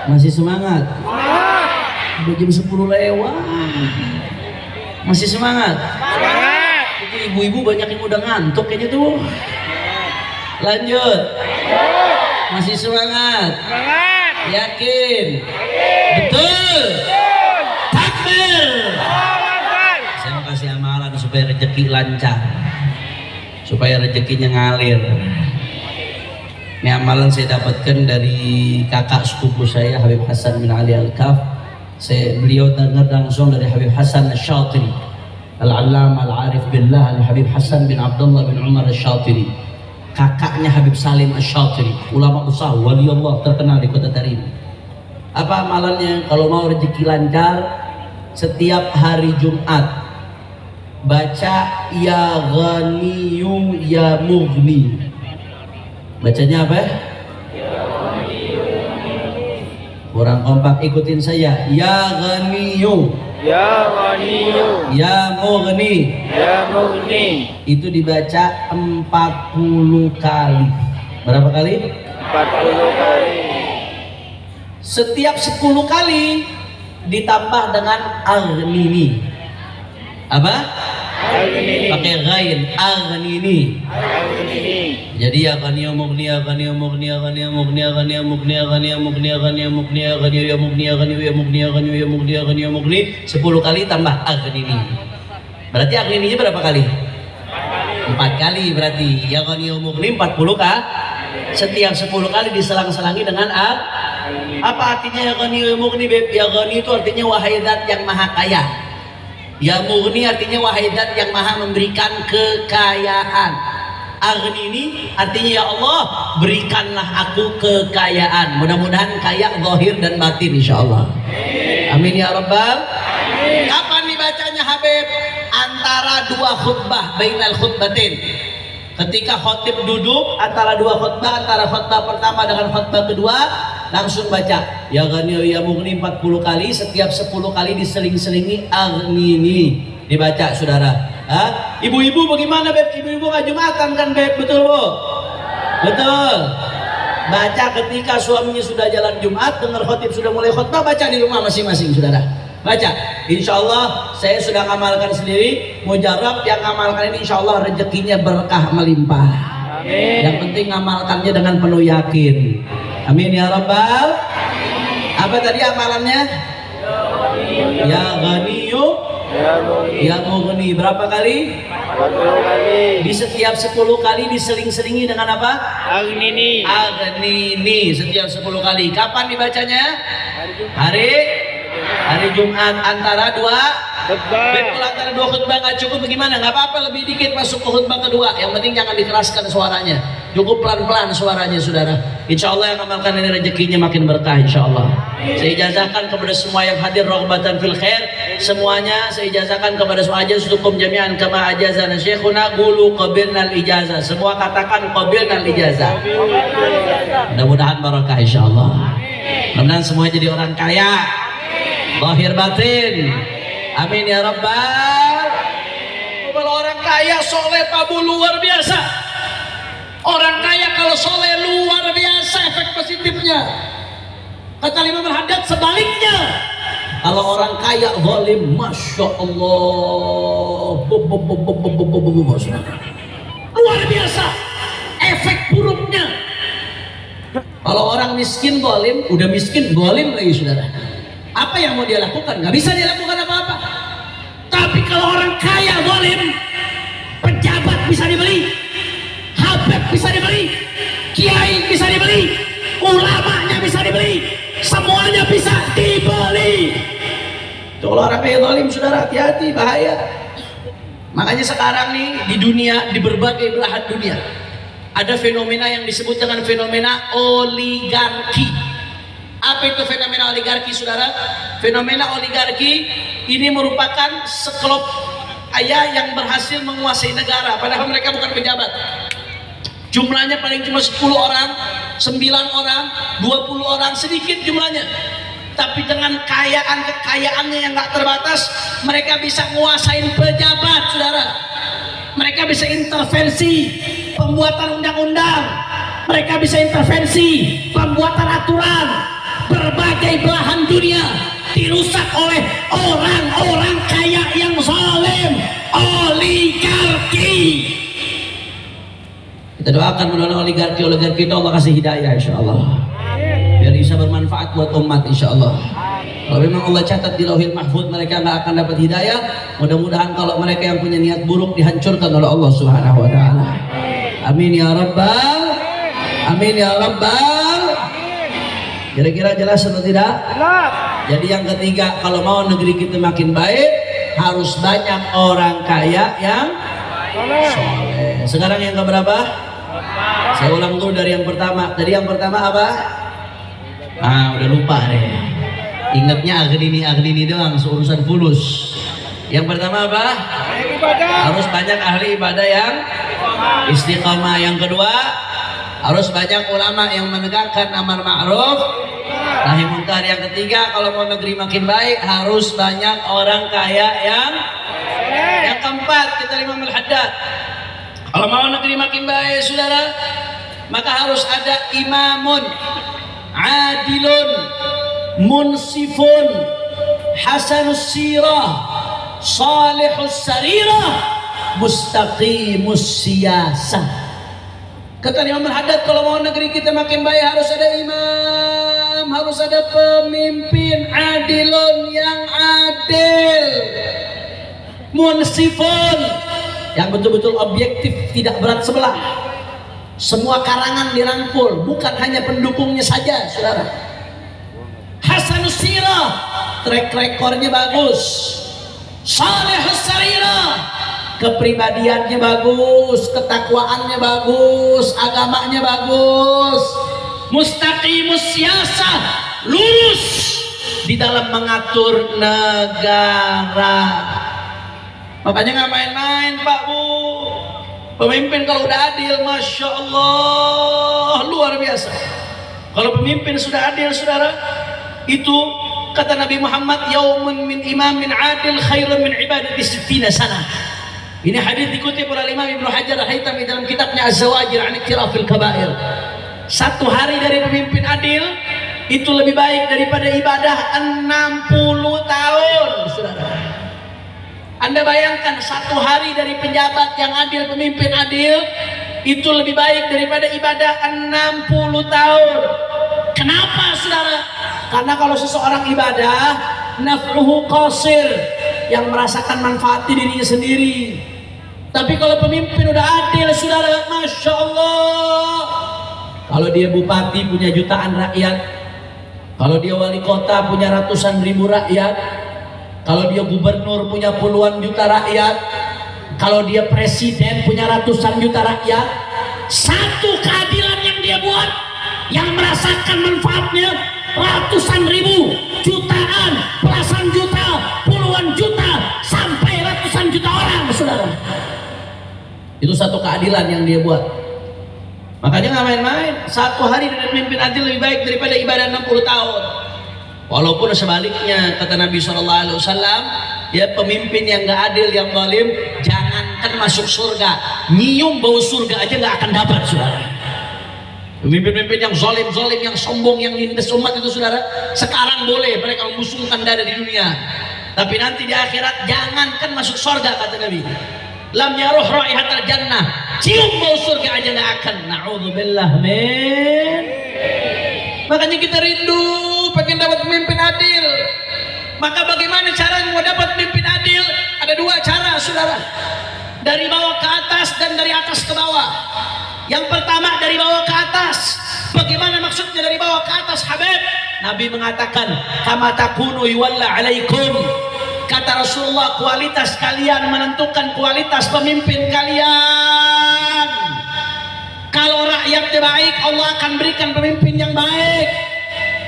Masih semangat? Udah jam 10 lewat. Masih semangat? Itu ibu-ibu banyak yang udah ngantuk kayaknya tuh. Lanjut. Masih semangat? Yakin? Betul? Takbir. Saya mau kasih amalan supaya rezeki lancar, supaya rezekinya ngalir. Ini amalan saya dapatkan dari kakak sepupu saya, Habib Hasan bin Ali Al-Kaf. Beliau dengar langsung dari Habib Hasan Asy-Syatili. Al-Allamah Al-Arif Billah Al-Habib Hasan bin Abdullah bin Umar Al-Syatiri, kakaknya Habib Salim Al-Syatiri, ulama besar wali Allah terkenal di kota Tarim. Apa amalannya? Kalau mau rezeki lancar, setiap hari Jumat baca ya Ghaniyu ya Mughni. Bacanya apa? Kurang kompak, ikutin saya. Ya Ghaniyu Ya Ghaniyu ya Mughni. Ya Mughni. Itu dibaca 40 kali. Berapa kali? 40 kali. Setiap 10 kali ditambah dengan aghnini. Apa? Aghnini. Pakai ghain, aghnini. Aghnini. Jadi ya ghaniya mughni ya ghaniya mughni ya ghaniya mughni ya ghaniya mughni ya ghaniya mughni ya ghaniya mughni ya ghaniya ya mughni ya ghaniya ya mughni ya ghaniya ya mughni ya ghaniya mughni 10 kali tambah aghnini. Berarti aghnininya berapa kali? 4 kali berarti. Ya ghaniya mughni 40 kali. Setiap 10 kali diselang-selangi dengan apa artinya ya ghaniya mughni? Ya ghani itu artinya wahai zat yang maha kaya. Ya Mughni artinya wahai zat yang maha memberikan kekayaan. Aghnini artinya ya Allah berikanlah aku kekayaan. Mudah-mudahan kaya zahir dan batin insyaallah. Amin ya rabbal. Kapan dibacanya Habib? Antara dua khutbah, bainal khutbatin. Ketika khotib duduk antara dua khutbah, antara khutbah pertama dengan khutbah kedua, langsung baca ya Ghani ya Mughni 40 kali. Setiap 10 kali diseling-selingi aghnini, dibaca saudara. Ibu-ibu bagaimana Beb? Ibu-ibu nggak Jumatan kan Beb? Betul Bu? Betul. Baca ketika suaminya sudah jalan Jumat, dengar khotib sudah mulai khutbah, baca di rumah masing-masing saudara. Baca, insya Allah saya sudah ngamalkan sendiri. Mujarab yang ngamalkan ini insya Allah rezekinya berkah melimpah. Amin. Yang penting ngamalkannya dengan penuh yakin. Amin ya rabbal. Apa tadi amalannya? Ya Ghaniyu Ya Mughni. ya Mughni. Berapa kali? 40 kali. Di setiap 10 kali diseling-selingi dengan apa? Aghnini. Aghnini. Setiap 10 kali. Kapan dibacanya? Hari Jumat antara dua Khutbah. Kalau antara dua khutbah nggak cukup bagaimana? Nggak apa-apa, lebih dikit masuk ke khutbah kedua. Yang penting jangan dikeraskan suaranya, cukup pelan-pelan suaranya saudara. Insya Allah yang amalkan ini rezekinya makin berkah insya Allah. Saya ijazahkan kepada semua yang hadir raghbatan fil khair, semuanya saya ijazahkan kepada semua ajaztukum jami'an kama ajazana syekhuna qulu qabilnal ijazah. Semua katakan qabilnal ijazah. Mudah-mudahan barakah insya Allah. Mudah-mudahan semuanya jadi orang kaya lahir batin. Amin ya rabbal. Kalau orang kaya soleh Pak Bu luar biasa. Orang kaya kalau soleh luar biasa efek positifnya. Kata Imam Al-Haddad sebaliknya. Kalau orang kaya zalim, masya Allah, luar biasa efek buruknya. Kalau orang miskin zalim, udah miskin zalim lagi saudara. Apa yang mau dia lakukan? Nggak bisa dia lakukan apa-apa. Tapi kalau orang kaya zalim, pejabat bisa dibeli, habib bisa dibeli, kiai bisa dibeli, ulamanya bisa dibeli, semuanya bisa dibeli. Kalau orang kaya zalim saudara, hati-hati, bahaya. Makanya sekarang nih di dunia, di berbagai belahan dunia, ada fenomena yang disebut dengan fenomena oligarki. Apa itu fenomena oligarki saudara? Fenomena oligarki ini merupakan sekelop ayah yang berhasil menguasai negara padahal mereka bukan pejabat. Jumlahnya paling cuma 10 orang, 9 orang, 20 orang, sedikit jumlahnya. Tapi dengan kekayaannya yang gak terbatas, mereka bisa menguasai pejabat saudara. Mereka bisa intervensi pembuatan undang-undang, mereka bisa intervensi pembuatan aturan. Berbagai belahan dunia dirusak oleh orang-orang kaya yang zalim, oligarki. Kita doakan mudah-mudahan oligarki itu Allah kasih hidayah insyaallah, biar bisa bermanfaat buat umat insyaallah. Kalau memang Allah catat di Lauhil Mahfuz mereka nggak akan dapat hidayah, mudah-mudahan kalau mereka yang punya niat buruk dihancurkan oleh Allah Subhanahu wa taala. Amin ya rabbal. Amin ya rabbal. Kira-kira jelas atau tidak? Jelas. Jadi yang ketiga, kalau mau negeri kita makin baik, harus banyak orang kaya yang soleh. Sekarang yang keberapa? Saya ulang dulu dari yang pertama. Tadi yang pertama apa? Udah lupa deh. Ingatnya Agni doang, seurusan fulus. Yang pertama apa? Harus banyak ahli ibadah yang istiqamah. Yang kedua, harus banyak ulama yang menegakkan amar ma'ruf nahi munkar. Yang ketiga, kalau mau negeri makin baik harus banyak orang kaya yang keempat, kita Imam Al-Haddad. Kalau mau negeri makin baik, saudara, maka harus ada imamun adilun munsifun hasanus sirah salihus sarirah mustaqimus siyasah. Kata Imam Al-Haddad, kalau mau negeri kita makin baik harus ada imam, harus ada pemimpin adilun yang adil, munsifun yang betul-betul objektif, tidak berat sebelah. Semua karangan dirangkul, bukan hanya pendukungnya saja, saudara. Hasanus sirah, track recordnya bagus. Salihus sarirah, kepribadiannya bagus, ketakwaannya bagus, agamanya bagus. Mustaqimus siyasah, lurus di dalam mengatur negara. Makanya nggak main-main, Pak Bu. Pemimpin kalau udah adil, Masya Allah, luar biasa. Kalau pemimpin sudah adil, saudara, itu kata Nabi Muhammad, yaumun min imamin adil khairun min ibadati sittina sana. Ini hadis dikutip oleh Imam Ibnu Hajar Al-Haytami dalam kitabnya Az-Zawajir an Iktirafil Kabair. Satu hari dari pemimpin adil itu lebih baik daripada ibadah 60 tahun, saudara. Anda bayangkan, satu hari dari penjabat yang adil, pemimpin adil, itu lebih baik daripada ibadah 60 tahun. Kenapa, saudara? Karena kalau seseorang ibadah, naf'uhu qasir, yang merasakan manfaat di dirinya sendiri. Tapi kalau pemimpin udah adil, saudara, Masya Allah. Kalau dia bupati punya jutaan rakyat, kalau dia wali kota punya ratusan ribu rakyat, kalau dia gubernur punya puluhan juta rakyat, kalau dia presiden punya ratusan juta rakyat, satu keadilan yang dia buat, yang merasakan manfaatnya ratusan ribu, jutaan, belasan juta, puluhan juta, sampai ratusan juta orang, saudara. Itu satu keadilan yang dia buat. Makanya nggak main-main. Satu hari dari pemimpin adil lebih baik daripada ibadah 60 tahun. Walaupun sebaliknya, kata Nabi SAW, ya pemimpin yang nggak adil, yang zalim, jangankan masuk surga, nyium bau surga aja nggak akan dapat, saudara. Pemimpin-pemimpin yang zalim, yang sombong, yang nindas umat itu, saudara, sekarang boleh mereka membusungkan dada di dunia, tapi nanti di akhirat jangankan masuk surga, kata Nabi. Lam yaruh raihatal jannah, cium bau surga aja nggak akan. Na'udzubillah min. Makanya kita rindu pengen dapat pemimpin adil. Maka bagaimana caranya mau dapat pemimpin adil? Ada dua cara, saudara. Dari bawah ke atas dan dari atas ke bawah. Yang pertama dari bawah ke atas. Bagaimana maksudnya dari bawah ke atas, Habib? Nabi mengatakan, kama takunu yuwalla alaikum. Kata Rasulullah, kualitas kalian menentukan kualitas pemimpin kalian. Kalau rakyatnya baik, Allah akan berikan pemimpin yang baik.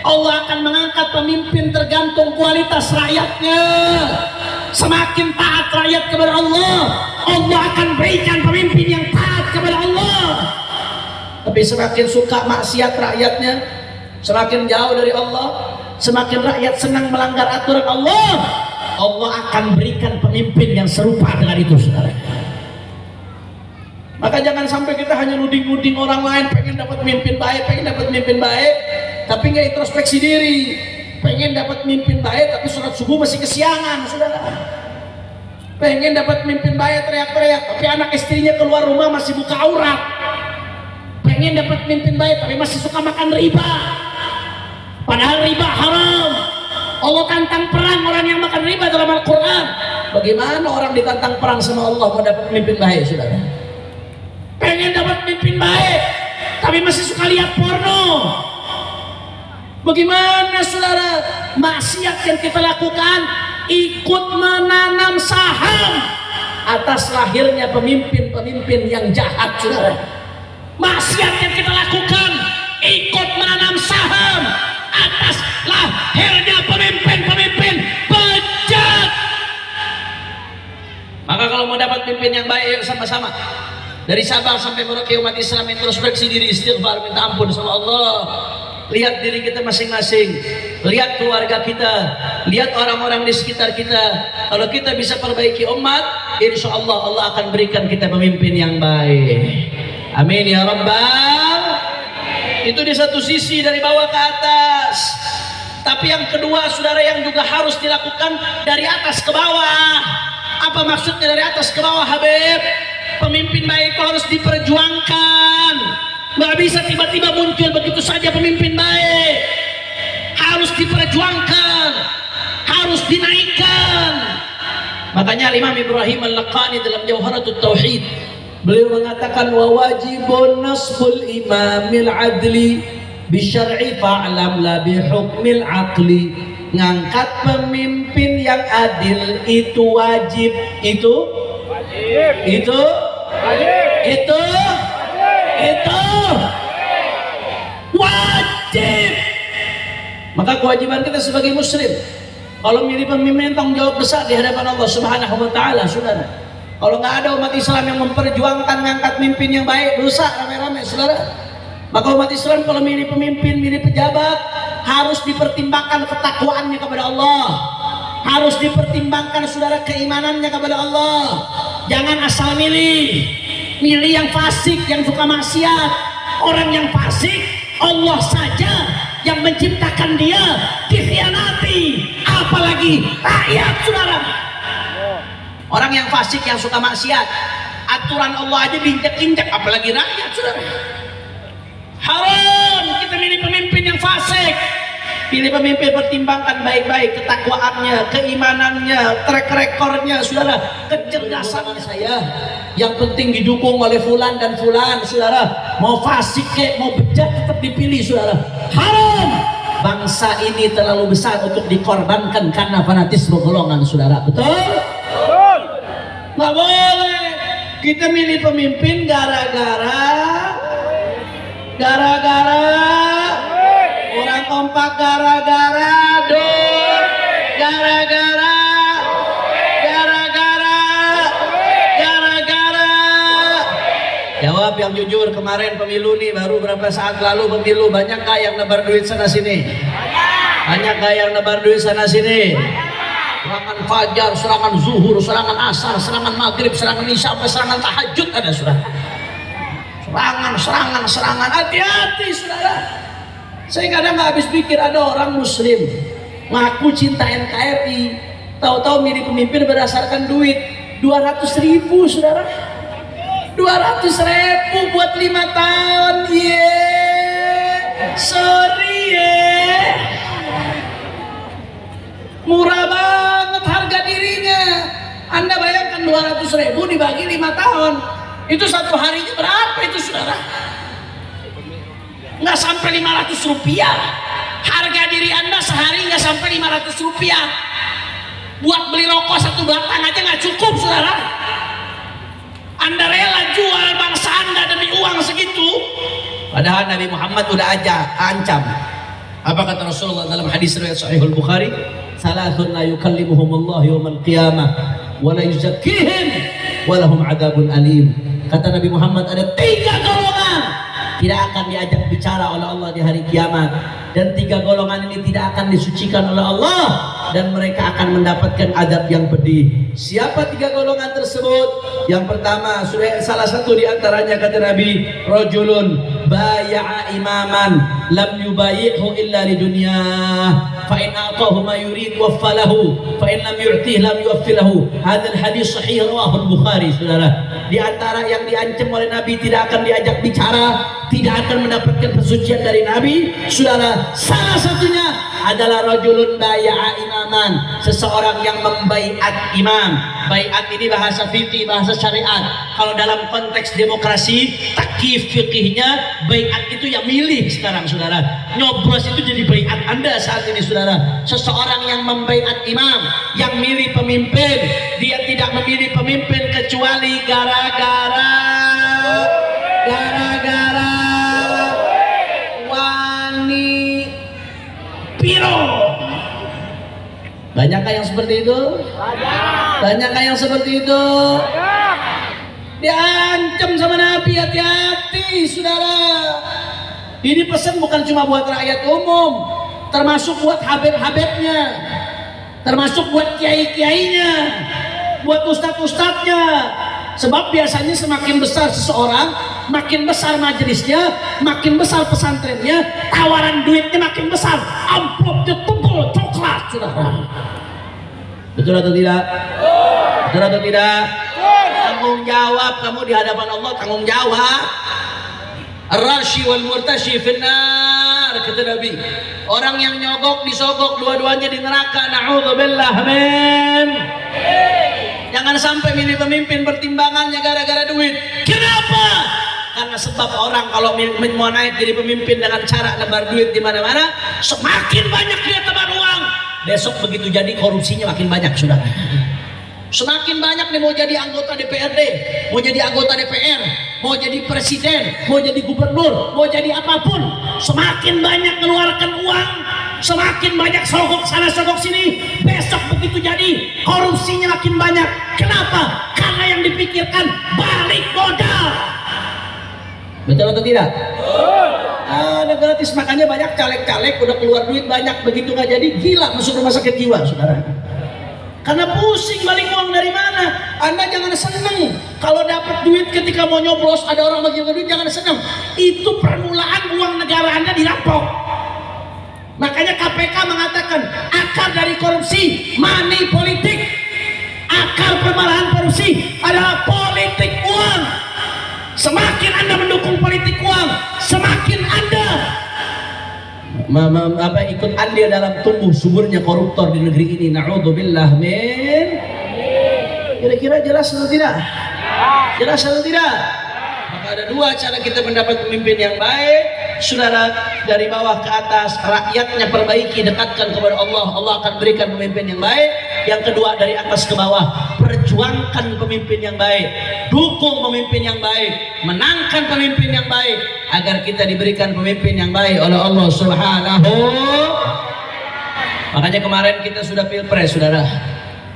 Allah akan mengangkat pemimpin tergantung kualitas rakyatnya. Semakin taat rakyat kepada Allah, Allah akan berikan pemimpin yang taat kepada Allah. Tapi semakin suka maksiat rakyatnya, semakin jauh dari Allah, semakin rakyat senang melanggar aturan Allah, Allah akan berikan pemimpin yang serupa dengan itu, saudara. Maka jangan sampai kita hanya nuding-nuding orang lain, pengen dapat pemimpin baik, tapi nggak introspeksi diri. Pengen dapat pemimpin baik, tapi sholat subuh masih kesiangan, saudara. Pengen dapat pemimpin baik, teriak-teriak, tapi anak istrinya keluar rumah masih buka aurat. Pengen dapat pemimpin baik, tapi masih suka makan riba. Padahal riba haram. Allah tantang perang orang yang makan riba dalam Al-Quran. Bagaimana orang ditantang perang sama Allah mau dapat pemimpin baik, saudara? Pengen dapat pemimpin baik, tapi masih suka lihat porno. Bagaimana, saudara? Maksiat yang kita lakukan ikut menanam saham atas lahirnya pemimpin-pemimpin yang jahat, saudara. Maksiat yang kita lakukan ikut menanam saham atas lahirnya pemimpin-pemimpin bejat. Maka kalau mau dapat pimpin yang baik, yuk sama-sama dari Sabang sampai Merauke umat Islam introspeksi diri, istighfar, minta ampun sama Allah. Lihat diri kita masing-masing, lihat keluarga kita, lihat orang-orang di sekitar kita. Kalau kita bisa perbaiki umat, insya Allah Allah akan berikan kita pemimpin yang baik. Amin ya Rabbal. Itu di satu sisi dari bawah ke atas. Tapi yang kedua, saudara, yang juga harus dilakukan dari atas ke bawah. Apa maksudnya dari atas ke bawah, Habib? Pemimpin baik itu harus diperjuangkan. Nggak bisa tiba-tiba muncul begitu saja pemimpin baik. Harus diperjuangkan, harus dinaikkan. Makanya Imam Ibrahim Al-Laqani dalam Jauharatul Tauhid, beliau mengatakan wa wajibun nasbul imamil adli bisyar'i fa'lam la bihukmil aqli. Ngangkat pemimpin yang adil itu wajib. Itu wajib. Maka kewajiban kita sebagai muslim, kalau milih pemimpin tanggung jawab besar di hadapan Allah Subhanahu wa taala, saudara. Kalau nggak ada umat Islam yang memperjuangkan ngangkat pemimpin yang baik, dosa rame-rame, saudara. Maka umat Islam kalau milih pemimpin, milih pejabat, harus dipertimbangkan ketakwaannya kepada Allah. Harus dipertimbangkan, saudara, keimanannya kepada Allah. Jangan asal milih yang fasik, yang suka maksiat. Orang yang fasik, Allah saja yang menciptakan dia dikhianati, apalagi rakyat, saudara. Orang yang fasik, yang suka maksiat, aturan Allah aja diinjak-injak, apalagi rakyat, saudara. Haram kita milih pemimpin yang fasik. Pilih pemimpin, pertimbangkan baik-baik ketakwaannya, keimanannya, track recordnya, saudara, kecerdasannya. Saya yang penting didukung oleh fulan dan fulan, saudara. Mau fasik kek, mau bejat, tetap dipilih, saudara. Haram. Bangsa ini terlalu besar untuk dikorbankan karena fanatisme golongan, saudara. Betul? Nggak boleh kita milih pemimpin gara-gara orang kompak, gara-gara jawab yang jujur. Kemarin pemilu nih, baru berapa saat lalu pemilu, banyak gak yang nebar duit sana sini? Banyak gak yang nebar duit sana sini? Serangan fajar, serangan zuhur, serangan asar, serangan maghrib, serangan isya, sampai serangan tahajud ada, saudara. Serangan, hati-hati, saudara. Saya kadang nggak habis pikir, ada orang muslim ngaku cinta NKRI, tahu-tahu milih pemimpin berdasarkan duit 200.000, saudara. 200.000 buat 5 tahun, sorry murah banget harga dirinya. Anda bayangkan 200.000 dibagi 5 tahun, itu satu harinya berapa itu, saudara? Nggak sampai 500 rupiah. Harga diri Anda sehari nggak sampai 500 rupiah. Buat beli rokok satu batang aja nggak cukup, saudara. Anda rela jual bangsa Anda demi uang segitu? Padahal Nabi Muhammad udah ancam. Apa kata Rasulullah dalam hadis riwayat Sahih Al-Bukhari? Salasun la yukallimuhumullah yawmal qiyamah wa la yuzakkihim wa lahum adzabun alim. Kata Nabi Muhammad, ada 3 golongan tidak akan diajak bicara oleh Allah di hari kiamat, dan 3 golongan ini tidak akan disucikan oleh Allah, dan mereka akan mendapatkan adab yang pedih. Siapa 3 golongan tersebut? Yang pertama, salah satu di antaranya kata Nabi, rajulun baya'a imaman lam yubayi'hu illa li dunyah fa in a'tahu ma yurid waffalahu fa in lam yu'tih lam yuwaffilahu. Hadzal hadis sahih rawahu Al-Bukhari, saudara. Di antara yang diancam oleh Nabi tidak akan diajak bicara, tidak akan mendapatkan persucian dari Nabi, saudara, salah satunya adalah rajulun baya'a imaman, seseorang yang membaiat imam. baiat ini bahasa fikih, bahasa syariat. Kalau dalam konteks demokrasi, takyif fikihnya, baiat itu yang milih sekarang, saudara. Nyoblos itu jadi baiat Anda saat ini, saudara. Seseorang yang membaiat imam, yang milih pemimpin, dia tidak memilih pemimpin kecuali gara-gara wani piro. Banyakkah yang seperti itu? Banyakkah yang seperti itu? Diancam sama Nabi, hati-hati saudara. Ini pesan bukan cuma buat rakyat umum, termasuk buat habib-habibnya, termasuk buat kiai-kiainya, buat ustadz-ustadznya. Sebab biasanya semakin besar seseorang, makin besar majelisnya, makin besar pesantrennya, tawaran duitnya makin besar, amplopnya tebal coklat, saudara. Betul atau tidak? Betul atau tidak? Tanggung jawab kamu di hadapan Allah, tanggung jawab. Ar-rashi wal murtashi finnar, kata Nabi. Orang yang nyogok disogok dua-duanya di neraka. Na'udzubillah, amin. Jangan sampai milih pemimpin pertimbangannya gara-gara duit. Kenapa? Karena sebab orang kalau mau naik jadi pemimpin dengan cara nebar duit di mana-mana, semakin banyak dia tebar uang. Besok begitu jadi korupsinya makin banyak, saudara. Semakin banyak nih mau jadi anggota DPRD, mau jadi anggota DPR, mau jadi presiden, mau jadi gubernur, mau jadi apapun, semakin banyak mengeluarkan uang, semakin banyak sogok sana sogok sini. Besok begitu jadi korupsinya makin banyak. Kenapa? Karena yang dipikirkan balik modal. Betul atau tidak? Ada gratis, makanya banyak caleg-caleg udah keluar duit banyak, begitu nggak jadi gila masuk rumah sakit jiwa, saudara. Karena pusing balik uang dari mana. Anda jangan seneng kalau dapat duit ketika mau nyoblos, ada orang bagi duit, jangan seneng. Itu permulaan uang negara Anda dirampok. Makanya KPK mengatakan akar dari korupsi money politik. Akar permalahan korupsi adalah politik uang. Semakin Anda mendukung politik uang, semakin Anda ikut andil dalam tumbuh suburnya koruptor di negeri ini. Na'udzubillah min. Kira-kira jelas atau tidak? Jelas atau tidak? Maka ada dua cara kita mendapat pemimpin yang baik, saudara. Dari bawah ke atas, rakyatnya perbaiki, dekatkan kepada Allah, Allah akan berikan pemimpin yang baik. Yang kedua, dari atas ke bawah, perjuangkan pemimpin yang baik, dukung pemimpin yang baik, menangkan pemimpin yang baik, agar kita diberikan pemimpin yang baik oleh Allah Subhanahu. Makanya kemarin kita sudah pilpres, saudara.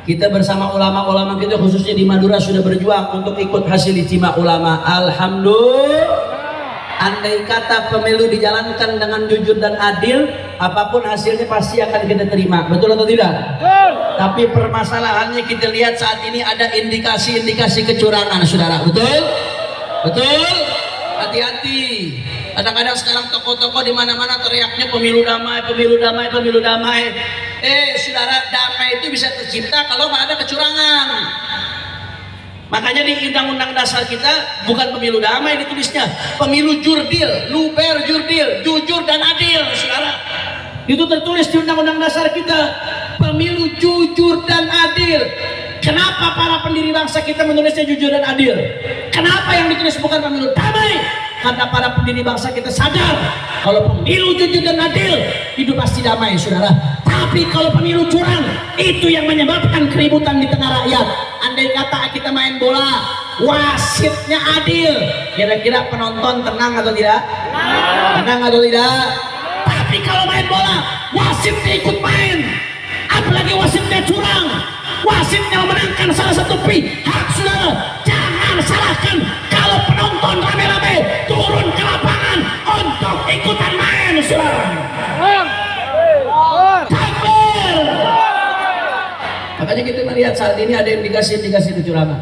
Kita bersama ulama-ulama kita khususnya di Madura sudah berjuang untuk ikut hasil ijtima ulama. Alhamdulillah. Andai kata pemilu dijalankan dengan jujur dan adil, apapun hasilnya pasti akan kita terima. Betul atau tidak? Betul. Tapi permasalahannya kita lihat saat ini ada indikasi-indikasi kecurangan, saudara. Betul? Betul? Hati-hati. Kadang-kadang sekarang tokoh-tokoh di mana-mana teriaknya pemilu damai, pemilu damai, pemilu damai. Saudara, damai itu bisa tercipta kalau nggak ada kecurangan. Makanya di undang-undang dasar kita bukan pemilu damai ditulisnya, pemilu jurdil, luber jurdil, jujur dan adil, saudara. Itu tertulis di undang-undang dasar kita, pemilu jujur dan adil. Kenapa para pendiri bangsa kita menulisnya jujur dan adil? Kenapa yang ditulis bukan pemilu damai? Karena para pendiri bangsa kita sadar kalau pemilu jujur dan adil itu pasti damai, saudara. Tapi kalau pemilu curang, itu yang menyebabkan keributan di tengah rakyat. Andai kata kita main bola, wasitnya adil, kira-kira penonton tenang atau tidak? Tenang atau tidak? Tapi kalau main bola, wasitnya ikut main, apalagi wasitnya curang, wasitnya memenangkan salah satu pihak, saudara. Jangan salahkan kalau penonton rame-rame turun ke lapangan untuk ikutan main, saudara. Makanya kita melihat saat ini ada indikasi-indikasi kecurangan,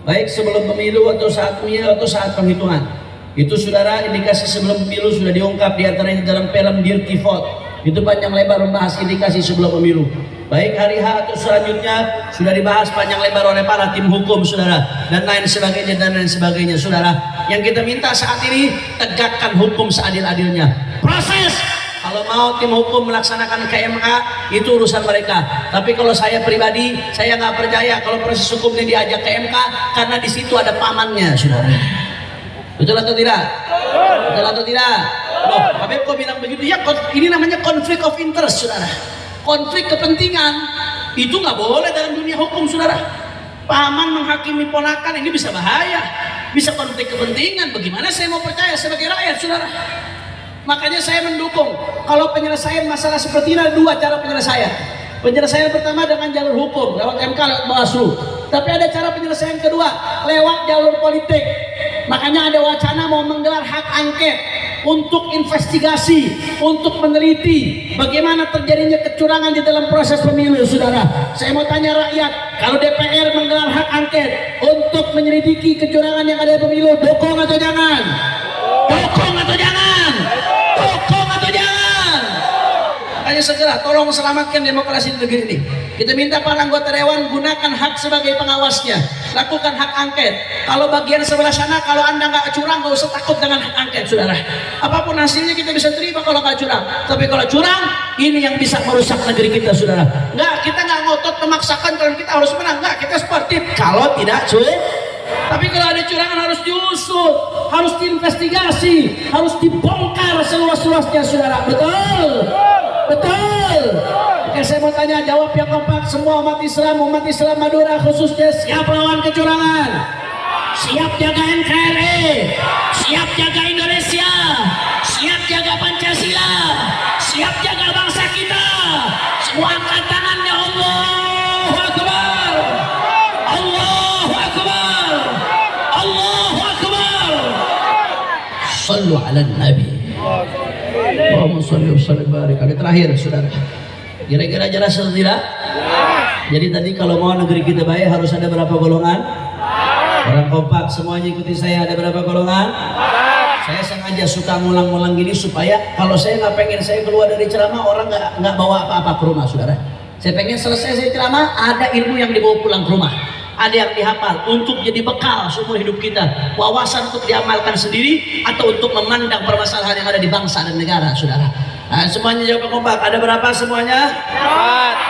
baik sebelum pemilu atau saat pemilu atau saat penghitungan. Itu saudara, indikasi sebelum pemilu sudah diungkap diantaranya dalam film Dirty Vote. Itu panjang lebar membahas indikasi sebelum pemilu. Baik hari H atau selanjutnya sudah dibahas panjang lebar oleh para tim hukum, saudara, dan lain sebagainya dan lain sebagainya, saudara. Yang kita minta saat ini, tegakkan hukum seadil-adilnya. Proses Kalau mau tim hukum melaksanakan KMK itu urusan mereka. Tapi kalau saya pribadi, saya nggak percaya kalau proses hukumnya diajak ke MK karena di situ ada pamannya, saudara. Betul atau tidak? Betul atau tidak? Loh, Habib kok bilang begitu? Ya, ini namanya konflik of interest, saudara. Konflik kepentingan itu nggak boleh dalam dunia hukum, saudara. Paman menghakimi ponakan ini bisa bahaya, bisa konflik kepentingan. Bagaimana saya mau percaya sebagai rakyat, saudara? Makanya saya mendukung kalau penyelesaian masalah seperti ini ada dua cara penyelesaian. Penyelesaian pertama dengan jalur hukum lewat MK, lewat Bawaslu. Tapi ada cara penyelesaian kedua lewat jalur politik. Makanya ada wacana mau menggelar hak angket untuk investigasi, untuk meneliti bagaimana terjadinya kecurangan di dalam proses pemilu, saudara. Saya mau tanya rakyat, kalau DPR menggelar hak angket untuk menyelidiki kecurangan yang ada di pemilu, dukung atau jangan? Dukung atau jangan? Dukung atau jangan? Makanya segera tolong selamatkan demokrasi di negeri ini. Kita minta para anggota dewan gunakan hak sebagai pengawasnya, lakukan hak angket. Kalau bagian sebelah sana, kalau anda nggak curang, nggak usah takut dengan hak angket, saudara. Apapun hasilnya kita bisa terima kalau nggak curang. Tapi kalau curang, ini yang bisa merusak negeri kita, saudara. Nggak, kita nggak ngotot memaksakan kalau kita harus menang. Nggak, kita sportif kalau tidak curang. Tapi kalau ada curangan harus diusut, harus diinvestigasi, harus dibongkar seluas-luasnya, saudara. Betul? Betul? Oke, saya mau tanya, jawab yang kompak semua umat Islam Madura khususnya, siap lawan kecurangan? Siap jaga NKRI? Siap jaga Indonesia? Siap jaga Pancasila? Siap jaga bangsa kita? Semua angkat tangannya. Allahu Akbar! Allahu Akbar! Allahu Akbar! Sallu ala Nabi. Allahumma salli wa sallim barik. Kali terakhir, saudara. Kira-kira jelas atau tidak? Jadi tadi kalau mau negeri kita baik harus ada berapa golongan? Orang kompak semuanya ikuti saya, ada berapa golongan? Saya sengaja suka ngulang-ngulang gini supaya kalau saya nggak pengen saya keluar dari ceramah orang nggak bawa apa-apa ke rumah, saudara. Saya pengen selesai saya ceramah ada ilmu yang dibawa pulang ke rumah, ada yang dihafal untuk jadi bekal seumur hidup kita, wawasan untuk diamalkan sendiri atau untuk memandang permasalahan yang ada di bangsa dan negara, saudara. Nah, semuanya jawab kompak. Ada berapa semuanya?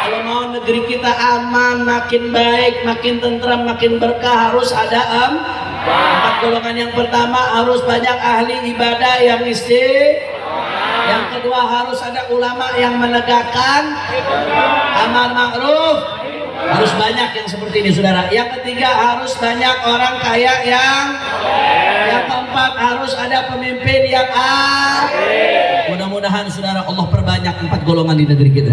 Kalau mau negeri kita aman, makin baik, makin tentram, makin berkah, harus ada empat golongan. Yang pertama harus banyak ahli ibadah yang yang kedua harus ada ulama yang menegakkan amar ma'ruf, harus banyak yang seperti ini, saudara. Yang ketiga harus banyak orang kaya yang keempat harus ada pemimpin yang Mudah-mudahan saudara Allah perbanyak empat golongan di negeri kita.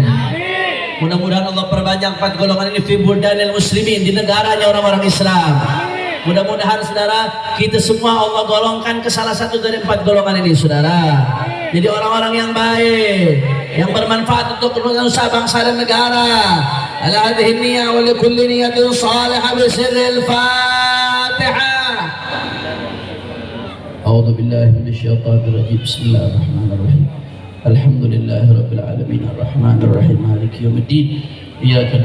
Mudah-mudahan Allah perbanyak empat golongan ini fi buldanil muslimin, di negaranya orang-orang Islam. Mudah-mudahan saudara kita semua Allah golongkan ke salah satu dari empat golongan ini, saudara. Jadi orang-orang yang baik, yang bermanfaat untuk nusa bangsa dan negara. Ala hadhihi niyyah wa likulli niyatin salihah bi sirril Fatihah. A'udzu billahi minasyaitonir rajim. Bismillahirrahmanirrahim. Alhamdulillahirabbil alamin arrahmanir rahim maliki yaumiddin. Iyyaka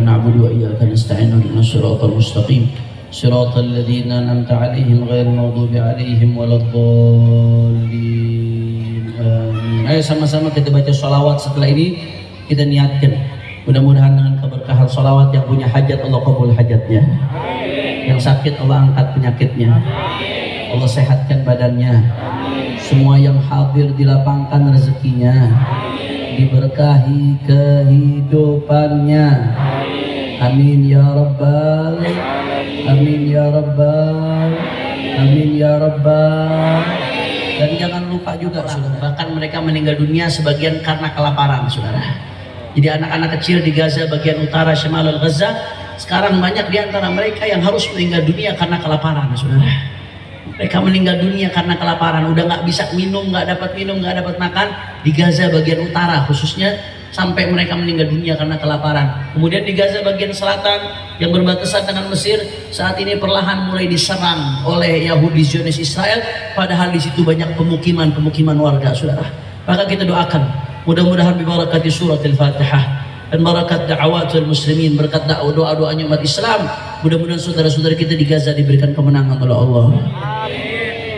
na'budu wa iyyaka nasta'in ihdinas siratal mustaqim siratal ladzina an'amta 'alaihim ghairil maghdubi 'alaihim waladdallin. Amin. Ayo sama-sama kita baca sholawat. Setelah ini kita niatkan mudah-mudahan dengan keberkahan sholawat yang punya hajat Allah kabul hajatnya. Yang sakit Allah angkat penyakitnya, Allah sehatkan badannya. Semua yang hadir dilapangkan rezekinya, diberkahi kehidupannya. Amin ya rabbal, amin ya rabbal, amin ya rabbal. Dan jangan lupa juga, saudara, bahkan mereka meninggal dunia sebagian karena kelaparan, saudara. Jadi anak-anak kecil di Gaza bagian utara Shimalul Gaza sekarang banyak di antara mereka yang harus meninggal dunia karena kelaparan, saudara. Mereka meninggal dunia karena kelaparan, udah nggak bisa minum, nggak dapat minum, nggak dapat makan di Gaza bagian utara khususnya, sampai mereka meninggal dunia karena kelaparan. Kemudian di Gaza bagian selatan yang berbatasan dengan Mesir saat ini perlahan mulai diserang oleh Yahudi Zionis Israel, padahal di situ banyak pemukiman warga, saudara. Maka kita doakan mudah-mudahan bibarakati suratul Fatihah dan barakat da'awatul muslimin, berkat doa-doanya umat Islam, mudah-mudahan saudara-saudara kita di Gaza diberikan kemenangan oleh Allah,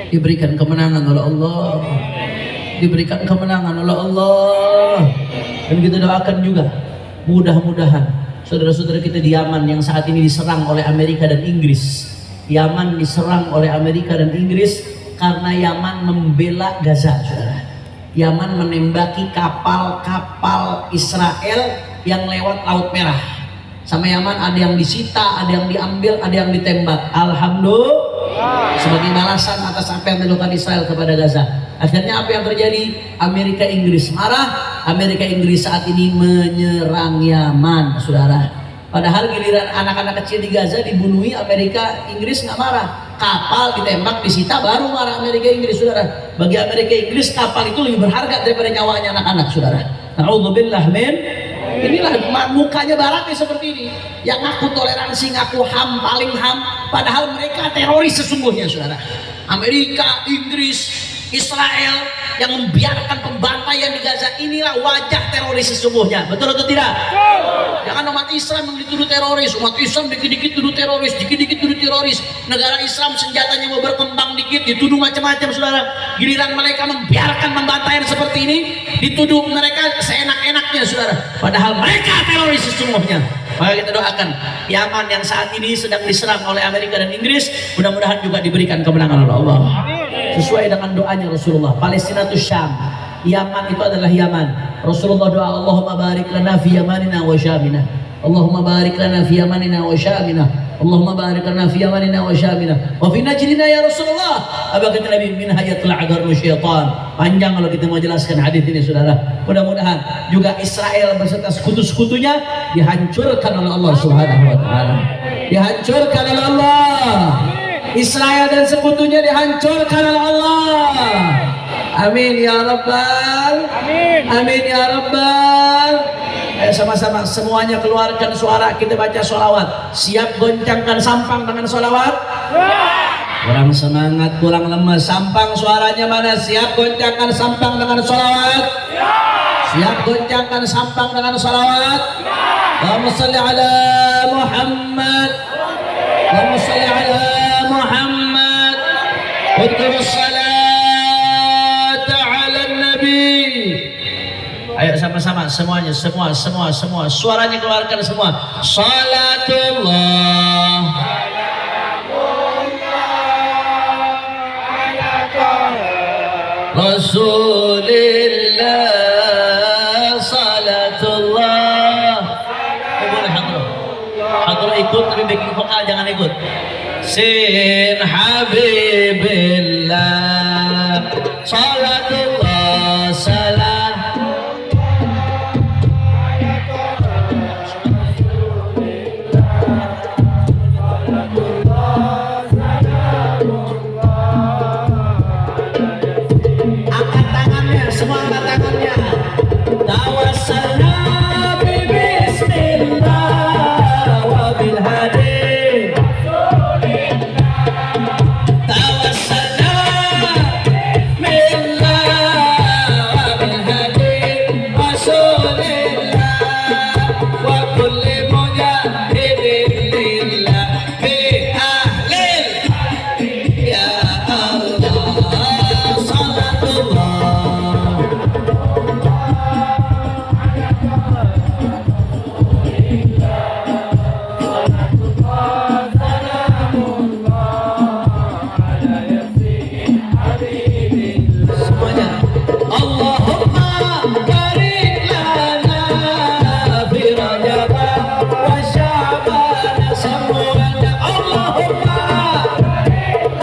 diberikan kemenangan oleh Allah, diberikan kemenangan oleh Allah. Dan kita doakan juga mudah-mudahan saudara-saudara kita di Yaman yang saat ini diserang oleh Amerika dan Inggris. Yaman diserang oleh Amerika dan Inggris karena Yaman membela Gaza, saudara. Yaman menembaki kapal-kapal Israel yang lewat Laut Merah. Sama Yaman ada yang disita, ada yang diambil, ada yang ditembak. Alhamdulillah, sebagai balasan atas apa yang dilakukan Israel kepada Gaza. Akhirnya apa yang terjadi? Amerika Inggris marah. Amerika Inggris saat ini menyerang Yaman, saudara. Padahal giliran anak-anak kecil di Gaza dibunuhi, Amerika Inggris nggak marah. Kapal ditembak, disita, baru marah Amerika Inggris, saudara. Bagi Amerika Inggris kapal itu lebih berharga daripada nyawanya anak-anak, saudara. Na'udzubillah min. Inilah mukanya baratnya seperti ini, yang ngaku toleransi, ngaku HAM, paling HAM, padahal mereka teroris sesungguhnya, saudara. Amerika, Inggris, Israel yang membiarkan pembantaian di Gaza, inilah wajah teroris sesungguhnya. Betul atau tidak? Jangan umat Islam yang dituduh teroris. Umat Islam dikit-dikit tuduh teroris, dikit-dikit tuduh teroris. Negara Islam senjatanya mau berkembang dikit dituduh macam-macam, saudara. Giliran mereka membiarkan pembantaian seperti ini, dituduh mereka seenak-enaknya, saudara. Padahal mereka teroris sesungguhnya. Maka kita doakan Yaman yang saat ini sedang diserang oleh Amerika dan Inggris, mudah-mudahan juga diberikan kemenangan oleh Allah sesuai dengan doanya Rasulullah. Palestina itu Syam, Yaman itu adalah Yaman. Rasulullah doa, Allahumma barik lana fi yamanina wa syamina, Allahumma barik lana fi yamanina wa syamina, Allahumma barik lana fi yamanina wa syamina wa fi najdina ya Rasulullah. Apa kata Nabi? Min hayatul agarnu syaitan. Panjang kalau kita mau jelaskan hadis ini, saudara. Mudah-mudahan juga Israel beserta sekutu-sekutunya dihancurkan oleh Allah Subhanahu wa taala. Dihancurkan oleh Allah. Israel dan sekutunya dihancurkan oleh Allah. Amin ya Rabbal. Amin ya Rabbal. Ayo sama-sama semuanya keluarkan suara, kita baca sholawat. Siap goncangkan sampang dengan sholawat? Kurang semangat, kurang lemas. Sampang suaranya mana? Siap goncangkan sampang dengan sholawat? Siap goncangkan sampang dengan sholawat? Allahumma sholli ala Muhammad, Allahumma sholli ala Muhammad, udhkur salat ala nabi. Ayo sama-sama semuanya, semua suaranya keluarkan semua. Salatullah Rasulillah, salatullah. Boleh hadroh ikut, tapi backing vokal jangan ikut. Sin Habibillah, salatullah, salam. Angkat tangannya, semua angkat tangannya. Tawassalna bi bismillah wa bil hadi. Tawassalna billah wa bil hadi Rasulillah wa kulli mujahidin lillah bi ahlil ya Allah, salatullah. Semuanya. Allahumma barik lana fi Rajab wa Sya'ban. Semuanya. Allahumma barik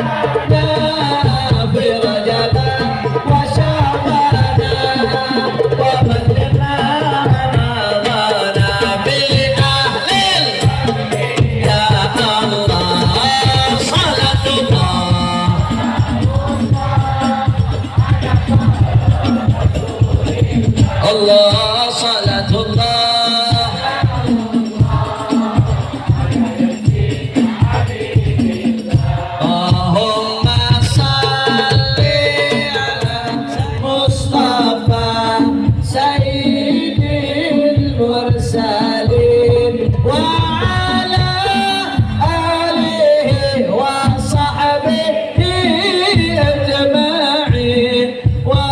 lana fi Rajab wa Sya'ban wa ballghna Ramadhan bi ahlil ya Allah, salatullah. Allah, salatullah. Allahumma salli ala Mustafa Sayyidil Mursalin wa ala alihi wa sahbihi ajma'in wa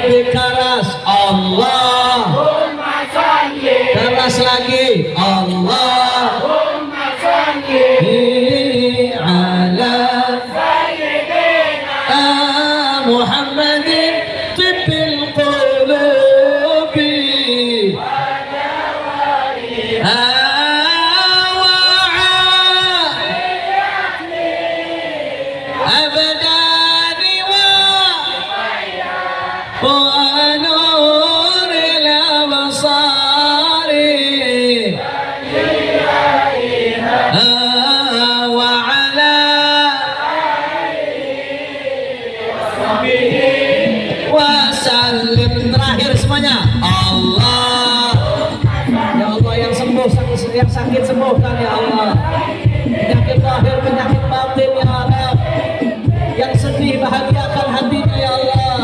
lebih keras. Allahumma sholli. Keras lagi. Allahumma sholli ala sayyidina Muhammadin tibbil qulubi أبداني ونور الأبصار وعلى وسلم. Terakhir semuanya. Allah, ya Allah, yang sembuh, yang sakit sembuhkan ya Allah, penyakit lahir, penyakit batin ya Allah, yang sedih bahagiakan hatinya ya Allah,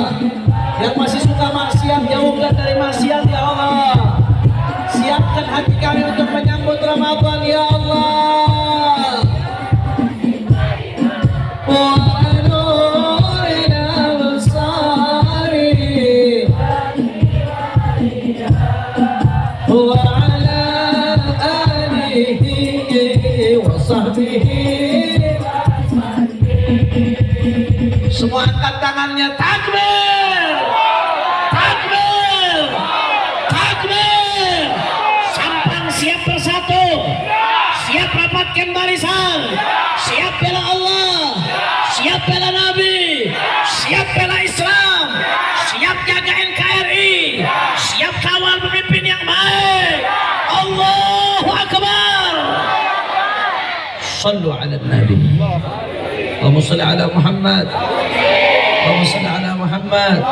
yang masih suka maksiat jauhkan dari maksiat ya Allah, siapkan hati kami untuk menyambut Ramadan ya Allah. Wa nuril absari wa ala alihi wa sahbihi. Semua angkat tangannya, takbir, takbir, takbir. Sampang siap bersatu, siap rapatkan barisan, siap bela Allah, siap bela Nabi, siap bela Islam, siap jaga NKRI, siap kawal pemimpin yang baik. Allahu Akbar. Sallu ala Nabi. Allahumma salli ala Muhammad. Allahumma salli ala Muhammad.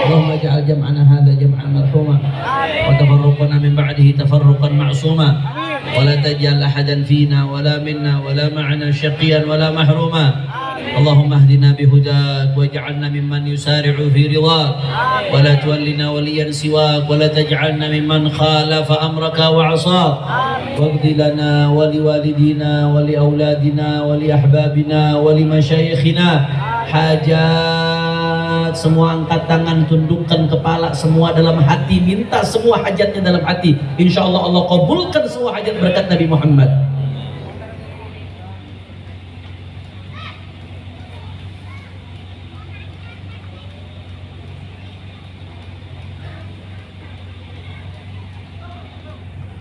Allahumma ij'al jam'ana hadha jam'an marhuma wa tafarruqana min ba'dihi tafarruqan ma'suma wa la taj'al ahadan fina wa la minna wa la ma'ana shaqiyan wa la mahruma. Allahumma ahdina bihudak waj'alna mimman yusari'u fi ridhak wa la tuwallina waliyan siwak wa la taj'alna mimman khalafa amraka wa 'asak. واغفر لنا ولوالدينا ولأولادنا ولأحبابنا ولمشايخنا hajat. Semua angkat tangan, tundukkan kepala, semua dalam hati minta semua hajatnya dalam hati. Insya Allah Allah kabulkan semua hajat berkat Nabi Muhammad.